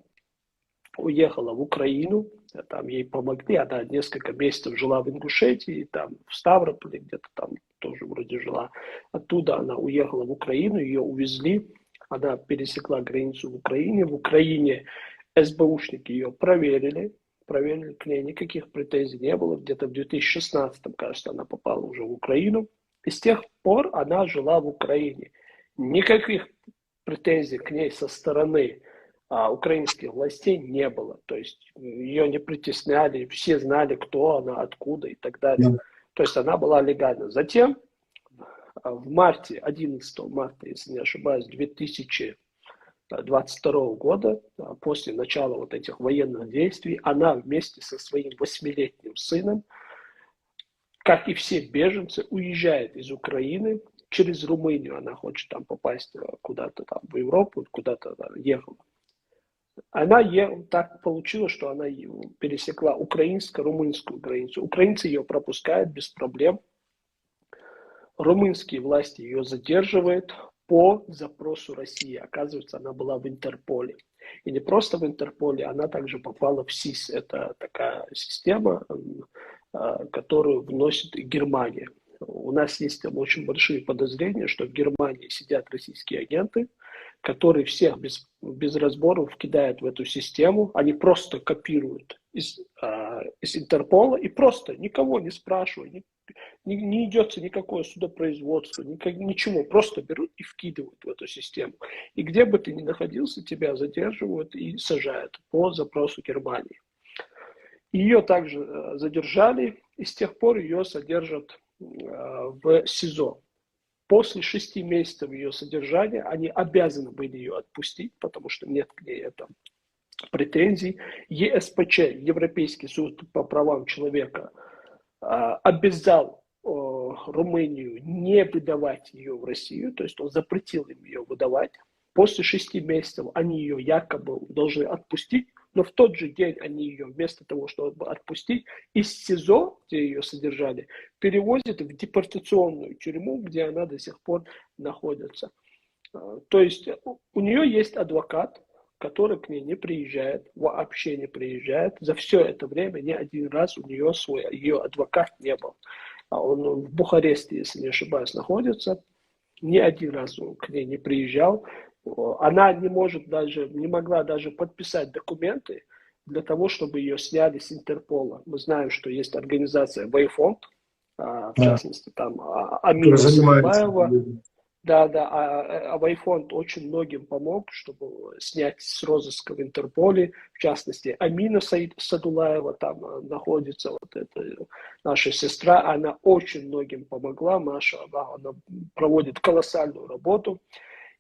в Украину, там ей помогли, она несколько месяцев жила в Ингушетии, там в Ставрополе где-то там тоже вроде жила. Оттуда она уехала в Украину, ее увезли, она пересекла границу в Украине. В Украине СБУшники ее проверили, к ней никаких претензий не было. Где-то в 2016, кажется, она попала уже в Украину. И с тех пор она жила в Украине. Никаких претензий к ней со стороны украинских властей не было. То есть ее не притесняли, все знали, кто она, откуда и так далее. То есть она была легальна. Затем в марте, 11 марта, если не ошибаюсь, 2022 года, после начала вот этих военных действий, она вместе со своим 8-летним сыном, как и все беженцы, уезжает из Украины через Румынию. Она хочет там попасть куда-то там в Европу, куда-то ехала. Так получилось, что она пересекла украинско-румынскую границу. Украинцы ее пропускают без проблем. Румынские власти ее задерживают по запросу России. Оказывается, она была в Интерполе. И не просто в Интерполе, она также попала в СИС. Это такая система, которую вносит Германия. У нас есть там очень большие подозрения, что в Германии сидят российские агенты, которые всех без разборов кидают в эту систему. Они просто копируют из Интерпола и просто никого не спрашивают, не идется никакое судопроизводство, ничего, просто берут и вкидывают в эту систему. И где бы ты ни находился, тебя задерживают и сажают по запросу Германии. Ее также задержали, и с тех пор ее содержат в СИЗО. После 6 месяцев ее содержания они обязаны были ее отпустить, потому что нет к ней претензий. ЕСПЧ, Европейский суд по правам человека, обязал Румынию не выдавать ее в Россию, то есть он запретил им ее выдавать. После 6 месяцев они ее якобы должны отпустить, но в тот же день они ее, вместо того, чтобы отпустить, из СИЗО, где ее содержали, перевозят в депортационную тюрьму, где она до сих пор находится. То есть у нее есть адвокат, который к ней не приезжает, вообще не приезжает. За все это время ни один раз у нее ее адвокат не был. Он в Бухаресте, если не ошибаюсь, находится. Ни один раз он к ней не приезжал. Она не могла даже подписать документы для того, чтобы ее сняли с Интерпола. Мы знаем, что есть организация Вейфонд, в частности, там Амина Садулаева. Да, Вейфонд очень многим помог, чтобы снять с розыска в Интерполе. В частности, Амина Садулаева там находится, вот эта наша сестра, она очень многим помогла, Маша, она проводит колоссальную работу.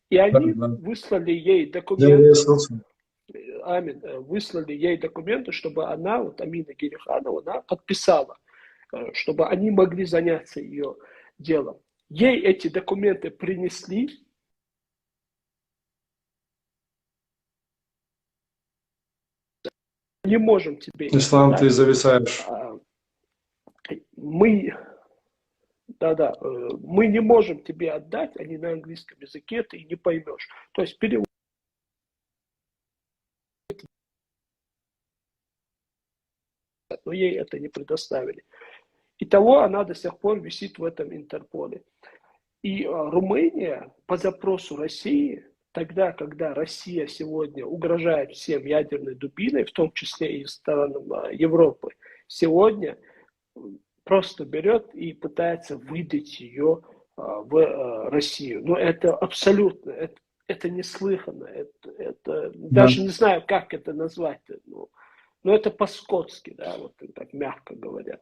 И они выслали ей документы, выслали ей документы, чтобы она, вот Амина Гериханова, она подписала, чтобы они могли заняться ее делом. Ей эти документы принесли. Не можем тебе... Ислам, ты зависаешь. Мы не можем тебе отдать, они на английском языке, ты не поймешь. То есть перевод. Но ей это не предоставили. Итого она до сих пор висит в этом Интерполе. И Румыния по запросу России, тогда, когда Россия сегодня угрожает всем ядерной дубиной, в том числе и странам Европы, сегодня просто берет и пытается выдать ее в Россию. Но это абсолютно, это неслыханно. Даже не знаю, как это назвать. Но это по-скотски, да, вот так мягко говоря.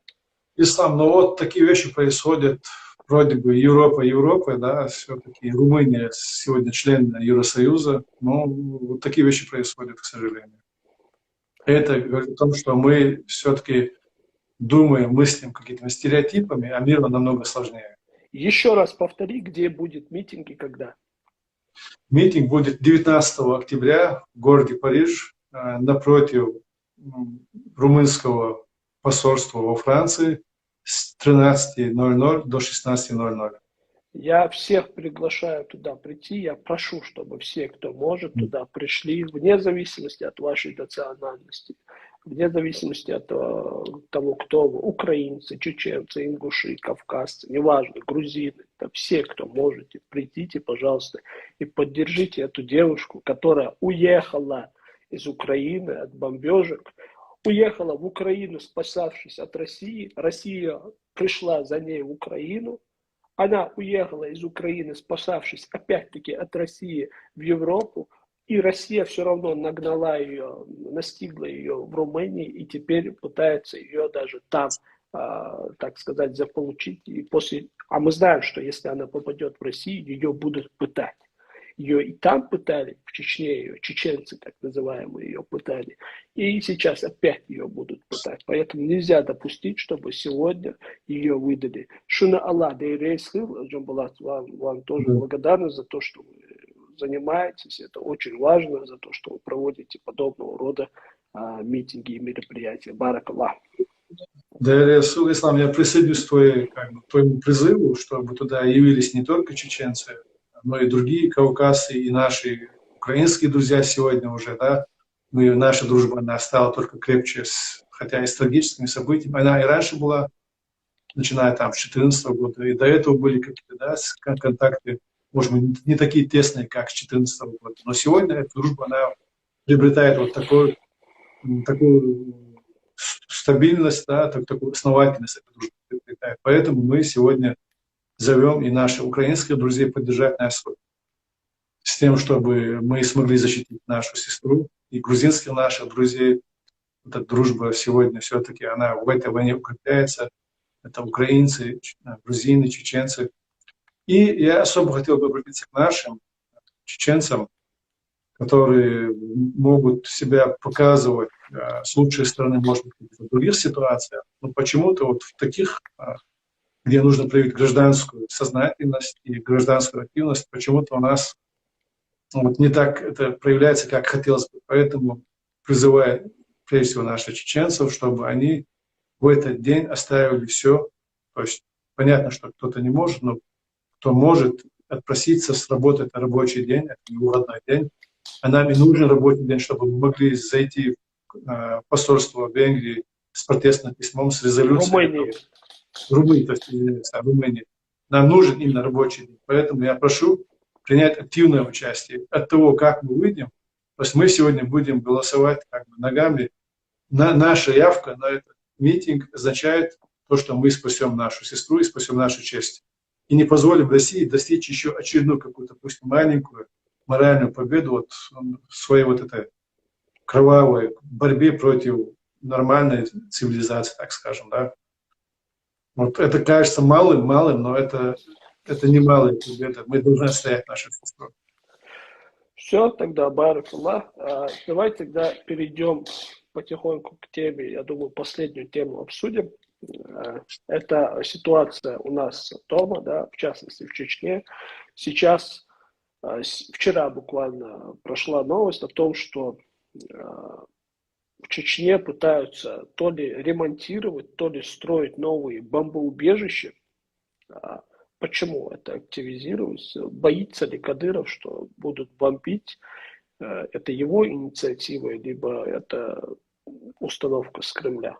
Ислам, но вот такие вещи происходят, вроде бы Европа, да, все-таки Румыния сегодня член Евросоюза, но вот такие вещи происходят, к сожалению. Это говорит о том, что мы все-таки думаем, мыслим какими-то стереотипами, а мир намного сложнее. Еще раз повтори, где будет митинг и когда? Митинг будет 19 октября в городе Париж, напротив румынского посольства во Франции с 13:00 до 16:00. Я всех приглашаю туда прийти. Я прошу, чтобы все, кто может, туда пришли, вне зависимости от вашей национальности, вне зависимости от того, кто вы, украинцы, чеченцы, ингуши, кавказцы, неважно, грузины, это все, кто можете, придите, пожалуйста, и поддержите эту девушку, которая уехала из Украины от бомбежек, уехала в Украину, спасавшись от России. Россия пришла за ней в Украину, Она уехала из Украины, спасавшись опять-таки от России в Европу, и Россия все равно нагнала ее, настигла ее в Румынии, и теперь пытается ее даже там, так сказать, заполучить. А мы знаем, что если она попадет в Россию, ее будут пытать. Ее и там пытали, в Чечне ее, чеченцы так называемые ее пытали, и сейчас опять ее будут пытать. Поэтому нельзя допустить, чтобы сегодня ее выдали. Шуна Аллах, да и Рейсхил, Джамбулат, вам тоже благодарны за то, что вы занимаетесь. Это очень важно, за то, что вы проводите подобного рода митинги и мероприятия. Барак Аллах. Да, Расул Ислам, я присоединюсь к твоему призыву, чтобы туда явились не только чеченцы, но и другие кавказцы, и наши украинские друзья сегодня уже, да. Наша дружба, она стала только крепче, хотя и с трагическими событиями. Она и раньше была, начиная там с 2014 года, и до этого были какие-то, да, контакты, может быть, не такие тесные, как с 2014 года. Но сегодня эта дружба, она приобретает вот такую стабильность, да, такую основательность этой дружбы приобретает. Поэтому мы сегодня зовем и наших украинских друзей поддержать нас с тем, чтобы мы смогли защитить нашу сестру, и грузинских наших друзей. Эта дружба сегодня все-таки, она в этой войне укрепляется. Это украинцы, грузины, чеченцы. И я особо хотел бы обратиться к нашим чеченцам, которые могут себя показывать с лучшей стороны, может быть, в других ситуациях. Но почему-то вот в таких, где нужно проявить гражданскую сознательность и гражданскую активность, почему-то у нас вот не так это проявляется, как хотелось бы. Поэтому призываю, прежде всего, наших чеченцев, чтобы они в этот день оставили все. То есть понятно, что кто-то не может, но кто может отпроситься с работы, это рабочий день, это не выходной день. А нам и нужен рабочий день, чтобы мы могли зайти в посольство Венгрии с протестным письмом, с резолюцией. Румынии, то есть Румынии. Нам нужен именно рабочий день. Поэтому я прошу принять активное участие. От того, как мы выйдем, то есть мы сегодня будем голосовать как бы ногами. Наша явка на этот митинг означает то, что мы спасем нашу сестру и спасем нашу честь. И не позволим России достичь еще очередную какую-то, пусть маленькую, моральную победу вот в своей вот этой кровавой борьбе против нормальной цивилизации, так скажем, да. Вот это кажется малым, но это не малая победа. Мы должны отстоять нашу сестру. Все, тогда барак Аллах. Давай тогда перейдем потихоньку к теме, я думаю, последнюю тему обсудим. Это ситуация у нас дома, да, в частности в Чечне. Сейчас, вчера буквально прошла новость о том, что в Чечне пытаются то ли ремонтировать, то ли строить новые бомбоубежища. Почему это активизировалось? Боится ли Кадыров, что будут бомбить? Это его инициатива, либо это установка с Кремля?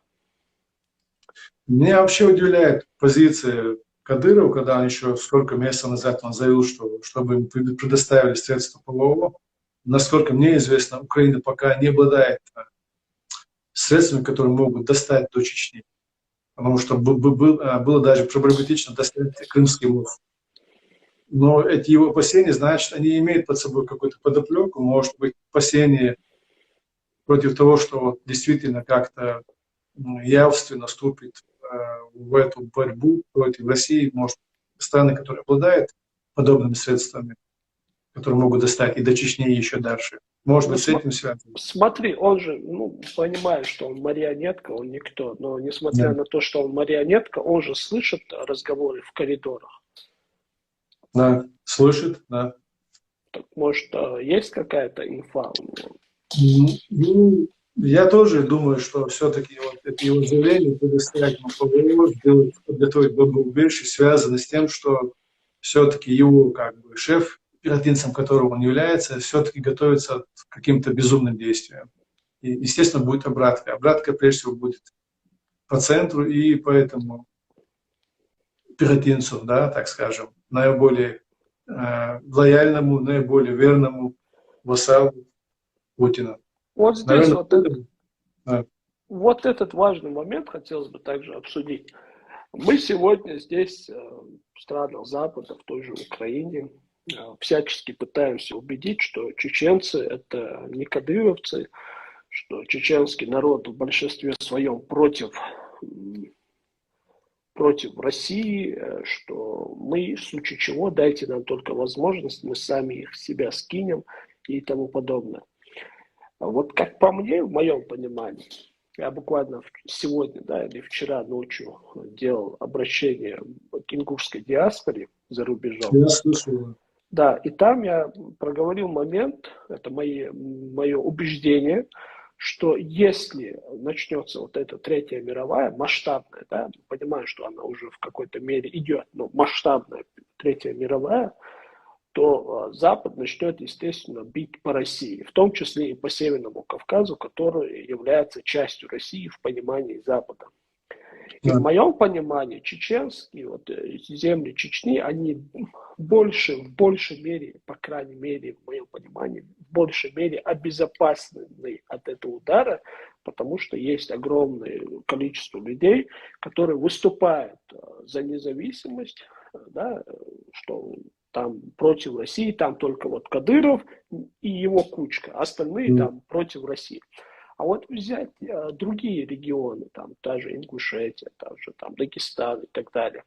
Меня вообще удивляет позиция Кадырова, когда он еще сколько месяцев назад он заявил, что чтобы им предоставили средства ПВО. Насколько мне известно, Украина пока не обладает средствами, которые могут достать до Чечни. Потому что было даже проблематично достать Крымский мост. Но эти его опасения, значит, они имеют под собой какую-то подоплеку, может быть, опасения против того, что действительно как-то явственно вступит в эту борьбу против России, может, страны, которые обладают подобными средствами, которые могут достать и до Чечни, и еще дальше. Может быть, с этим связано. Смотри, он же, понимает, что он марионетка, он никто, но несмотря на то, что он марионетка, он же слышит разговоры в коридорах. Да, слышит, да. Так, может, есть какая-то инфа у него? Я тоже думаю, что все-таки вот это его заявление предоставить ПВО, подготовить бомбоубежище, связано с тем, что все-таки его как бы шеф, пехотинцем которого он является, все-таки готовится к каким-то безумным действиям. И, естественно, будет обратка. Обратка, прежде всего, будет по центру, и поэтому пехотинцу, да, так скажем, наиболее лояльному, наиболее верному вассалу Путина. Вот здесь наверное, вот этот важный момент хотелось бы также обсудить. Мы сегодня здесь, в странах Запада, в той же Украине, всячески пытаемся убедить, что чеченцы – это не кадыровцы, что чеченский народ в большинстве своем против России, что мы, в случае чего, дайте нам только возможность, мы сами их с себя скинем и тому подобное. Вот как по мне, в моем понимании, я буквально сегодня, да, или вчера ночью делал обращение к ингушской диаспоре за рубежом. Я слышал. Да, и там я проговорил момент, это мое убеждение, что если начнется вот эта Третья мировая, масштабная, да, понимаю, что она уже в какой-то мере идет, но масштабная Третья мировая, то Запад начнет, естественно, бить по России, в том числе и по Северному Кавказу, который является частью России в понимании Запада. И в моем понимании чеченские, вот земли Чечни, они в большей мере, по крайней мере, в моем понимании, в большей мере обезопасены от этого удара, потому что есть огромное количество людей, которые выступают за независимость, да, что там против России, там только вот Кадыров и его кучка, остальные там против России. А вот взять другие регионы, там та же Ингушетия, там Дагестан и так далее,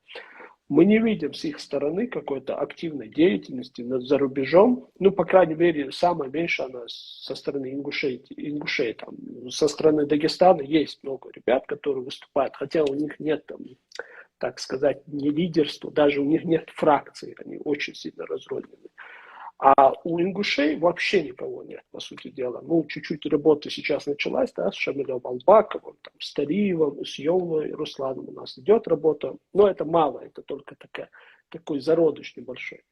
мы не видим с их стороны какой-то активной деятельности за рубежом. Ну, по крайней мере, самое меньше она со стороны Ингушей. Там, со стороны Дагестана есть много ребят, которые выступают, хотя у них нет, там, так сказать, не лидерства, даже у них нет фракций, они очень сильно разрознены. А у ингушей вообще никого нет, по сути дела. Ну, чуть-чуть работа сейчас началась, да, с Шамилем Албаковым, там, с Тариевым, с Йовой Русланом у нас идет работа. Но это мало, это только такой зародыш небольшой.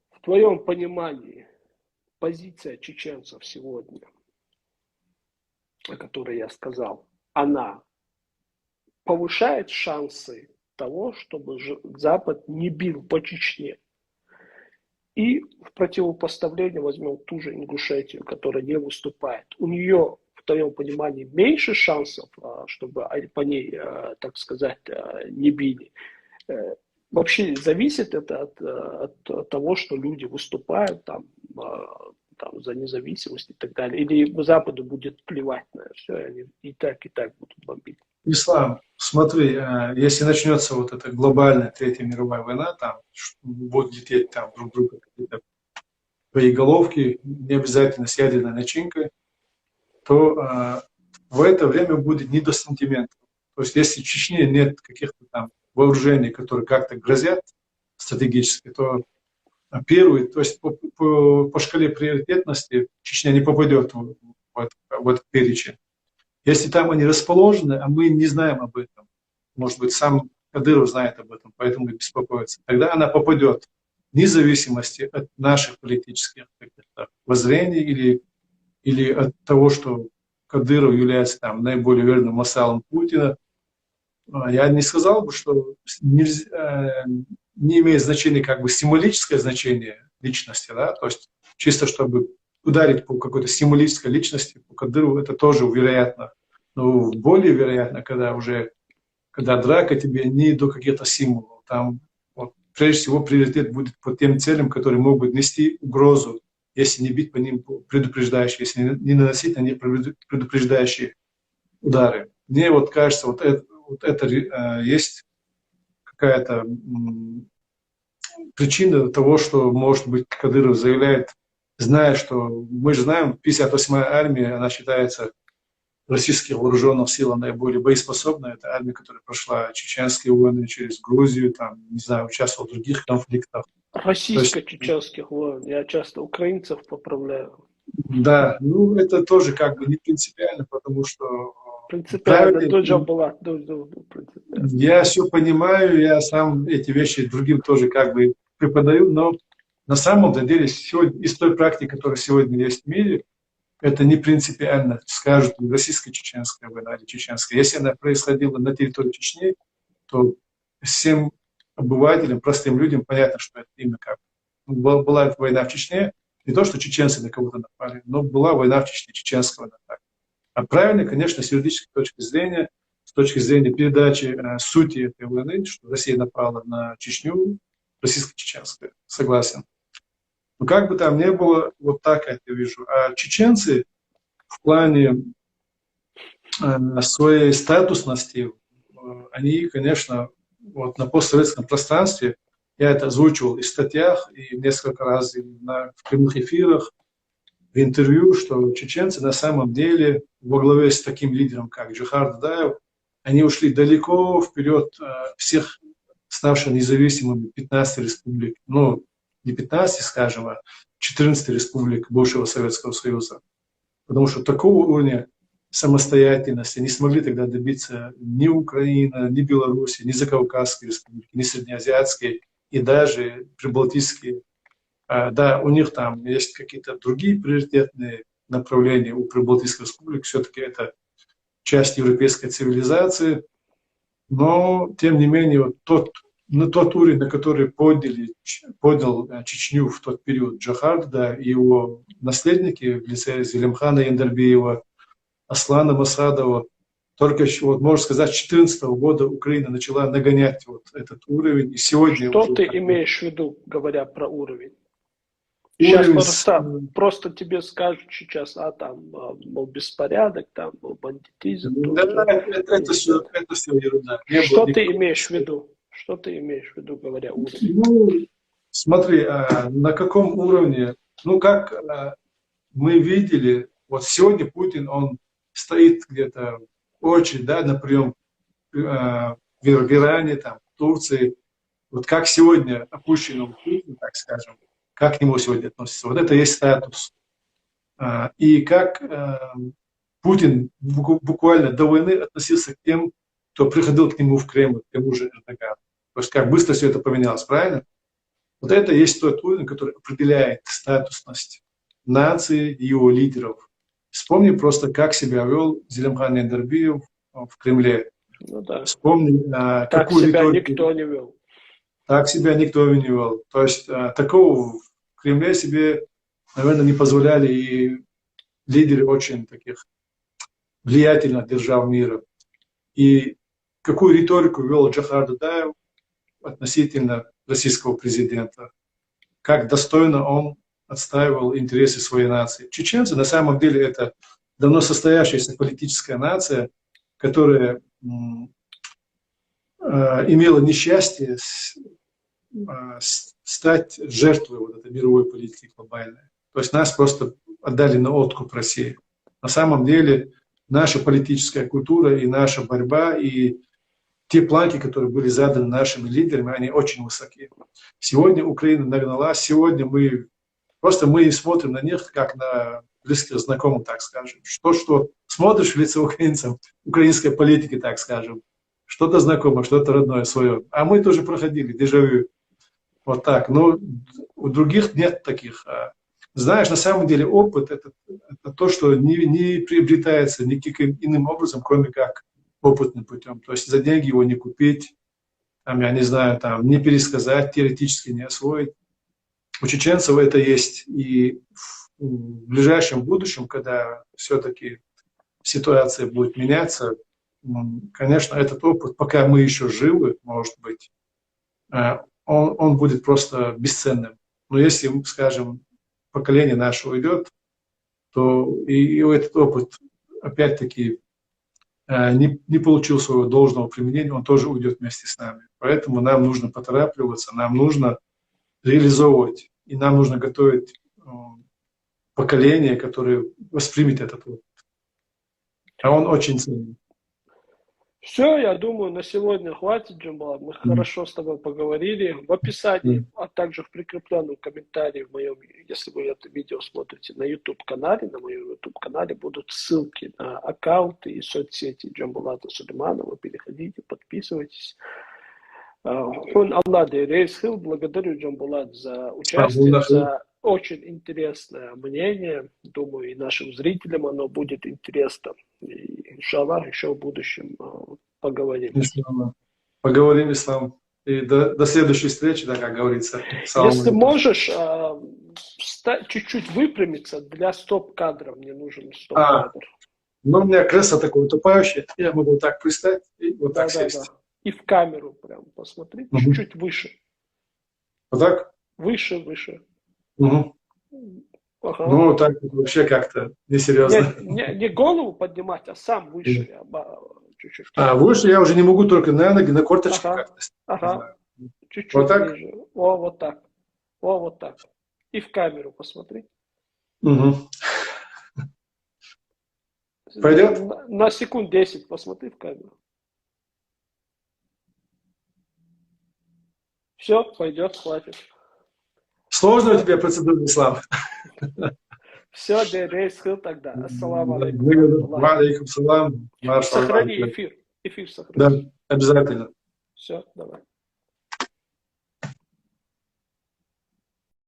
В твоем понимании позиция чеченцев сегодня, о которой я сказал, она повышает шансы того, чтобы Запад не бил по Чечне? И в противопоставление возьмем ту же Ингушетию, которая не выступает. У нее, в твоем понимании, меньше шансов, чтобы по ней, так сказать, не били. Вообще зависит это от того, что люди выступают там за независимость и так далее. Или Западу будет плевать на все, они и так будут бомбить. Ислам, смотри, если начнется вот эта глобальная Третья мировая война, там будут лететь там друг друга какие-то боеголовки, не обязательно с ядерной начинкой, то в это время будет не до сантиментов. То есть если в Чечне нет каких-то там вооружений, которые как-то грозят стратегически, то первый, то есть по шкале приоритетности Чечня не попадет в этот перечень. Если там они расположены, а мы не знаем об этом, может быть, сам Кадыров знает об этом, поэтому и беспокоится, тогда она попадет вне зависимости от наших политических воззрений или от того, что Кадыров является там наиболее верным вассалом Путина. Я не сказал бы, что не имеет значения как бы символическое значение личности, да, то есть чисто чтобы ударить по какой-то символической личности, по Кадырову, это тоже вероятно. Но более вероятно, когда драка тебе не до каких-то символов. Там вот, прежде всего приоритет будет по тем целям, которые могут нести угрозу, если не бить по ним предупреждающие, если не наносить на них предупреждающие удары. Мне вот кажется, вот это есть какая-то причина того, что, может быть, Кадыров заявляет, зная, что мы же знаем, 58-я армия, она считается российских вооруженных сил наиболее боеспособной. Это армия, которая прошла чеченские войны через Грузию, там, не знаю, участвовала в других конфликтах. Российско-чеченских войн. Я часто украинцев поправляю. Да, ну это тоже как бы не принципиально, потому что... Принципиально, тоже была. Я все понимаю, я сам эти вещи другим тоже как бы преподаю, но на самом деле сегодня, из той практики, которая сегодня есть в мире, это не принципиально, скажут, российско-чеченская война или чеченская. Если она происходила на территории Чечни, то всем обывателям, простым людям понятно, что это именно как. Была война в Чечне, не то, что чеченцы на кого-то напали, но была война в Чечне, чеченская война. А правильно, конечно, с юридической точки зрения, с точки зрения передачи сути этой войны, что Россия напала на Чечню, российско-чеченская, согласен. Но как бы там ни было, вот так я это вижу. А чеченцы в плане своей статусности, они, конечно, вот на постсоветском пространстве, я это озвучивал и в статьях, и несколько раз в прямых эфирах, в интервью, что чеченцы на самом деле во главе с таким лидером, как Джохар Дудаев, они ушли далеко вперед всех ставших независимыми 15 республик, ну, не 15, скажем, а 14 республик бывшего Советского Союза. Потому что такого уровня самостоятельности не смогли тогда добиться ни Украина, ни Беларусь, ни Закавказские республики, ни Среднеазиатские и даже Прибалтийские. Да, у них там есть какие-то другие приоритетные направления у Прибалтийской республики, все-таки это часть европейской цивилизации, но тем не менее вот тот уровень, на который поднял Чечню в тот период Джохар, да, и его наследники в лице Зелимхана Яндарбиева, Аслана Масадова, только, вот, можно сказать, с 2014 года Украина начала нагонять вот этот уровень. И сегодня что уже, ты имеешь в виду, говоря про уровень? уровень Сейчас просто тебе скажут сейчас, там был беспорядок, там был бандитизм. Да, это все ерунда. Что ты имеешь в виду? Что ты имеешь в виду, говоря уровень? Ну, смотри, на каком уровне, ну, как мы видели, вот сегодня Путин, он стоит где-то очередь, да, на прием в Иране, там, в Турции. Вот как сегодня опущенному Путину, так скажем, как к нему сегодня относятся. Вот это и есть статус. И как Путин буквально до войны относился к тем, кто приходил к нему в Кремль, к тому же Эрдогану. То есть как быстро все это поменялось, правильно? Вот это и есть тот уровень, который определяет статусность нации и его лидеров. Вспомни просто, как себя вел Зелимхан Яндарбиев в Кремле. Ну да. Вспомни, так какую себя риторику... никто не вел. Так себя никто не вел. То есть такого в Кремле себе, наверное, не позволяли и лидеры очень таких влиятельных держав мира. И какую риторику вел Джохар Дудаев относительно российского президента, как достойно он отстаивал интересы своей нации. Чеченцы на самом деле это давно состоявшаяся политическая нация, которая имела несчастье стать жертвой вот этой мировой политики глобальной. То есть нас просто отдали на откуп России. На самом деле наша политическая культура и наша борьба, и те планки, которые были заданы нашими лидерами, они очень высоки. Сегодня Украина нагнала, сегодня мы смотрим на них, как на близких знакомых, так скажем. Что смотришь в лицо украинцам, украинской политики, так скажем, что-то знакомое, что-то родное свое. А мы тоже проходили дежавю. Вот так. Но у других нет таких. Знаешь, на самом деле опыт это то, что не приобретается никаким иным образом, кроме как опытным путем. То есть за деньги его не купить, там, я не знаю, там, не пересказать, теоретически не освоить. У чеченцев это есть. И в ближайшем будущем, когда все-таки ситуация будет меняться, конечно, этот опыт, пока мы еще живы, может быть, он будет просто бесценным. Но если, скажем, поколение наше уйдет, то и этот опыт, опять-таки, не получил своего должного применения, он тоже уйдет вместе с нами. Поэтому нам нужно поторапливаться, нам нужно реализовывать, и нам нужно готовить поколение, которое воспримет этот опыт. А он очень ценный. Все, я думаю, на сегодня хватит, Джамбулат. Мы хорошо с тобой поговорили. В описании, а также в прикрепленном комментарии в моем, если вы это видео смотрите на YouTube-канале, на моем YouTube-канале будут ссылки на аккаунты и соцсети Джамбулата Сулейманова. Переходите, подписывайтесь. Благодарю, Джамбулат, за участие, за очень интересное мнение. Думаю, и нашим зрителям оно будет интересно. И, иншаллах, еще в будущем поговорим. Поговорим, Ислам. И до следующей встречи, да, как говорится. Если можешь чуть-чуть выпрямиться, для стоп-кадров мне нужен стоп-кадр. Но у меня кресло такое утопающее, я могу так пристать и вот так Да. сесть. И в камеру прям посмотри, Мгм. чуть-чуть выше. Вот так? Выше. Мгм. Ага. Ну, так вообще как-то несерьезно. Не голову поднимать, а сам выше. Чуть-чуть. А выше я уже не могу, только на ноги, на корточки Ага. как-то. Не Ага. знаю. Вот Чуть-чуть так? ниже. О, вот так. О, вот так. И в камеру посмотри. Мгм. Пойдет? На секунд 10 посмотри в камеру. Все, пойдет, хватит. Сложно у Все, тебя процедура, Ислам? все, рейс тогда. Ассаламу алейкум, рахматуллахи. Алейкум салам. И сохрани эфир. Эфир Да, сохрани. обязательно. Все, давай.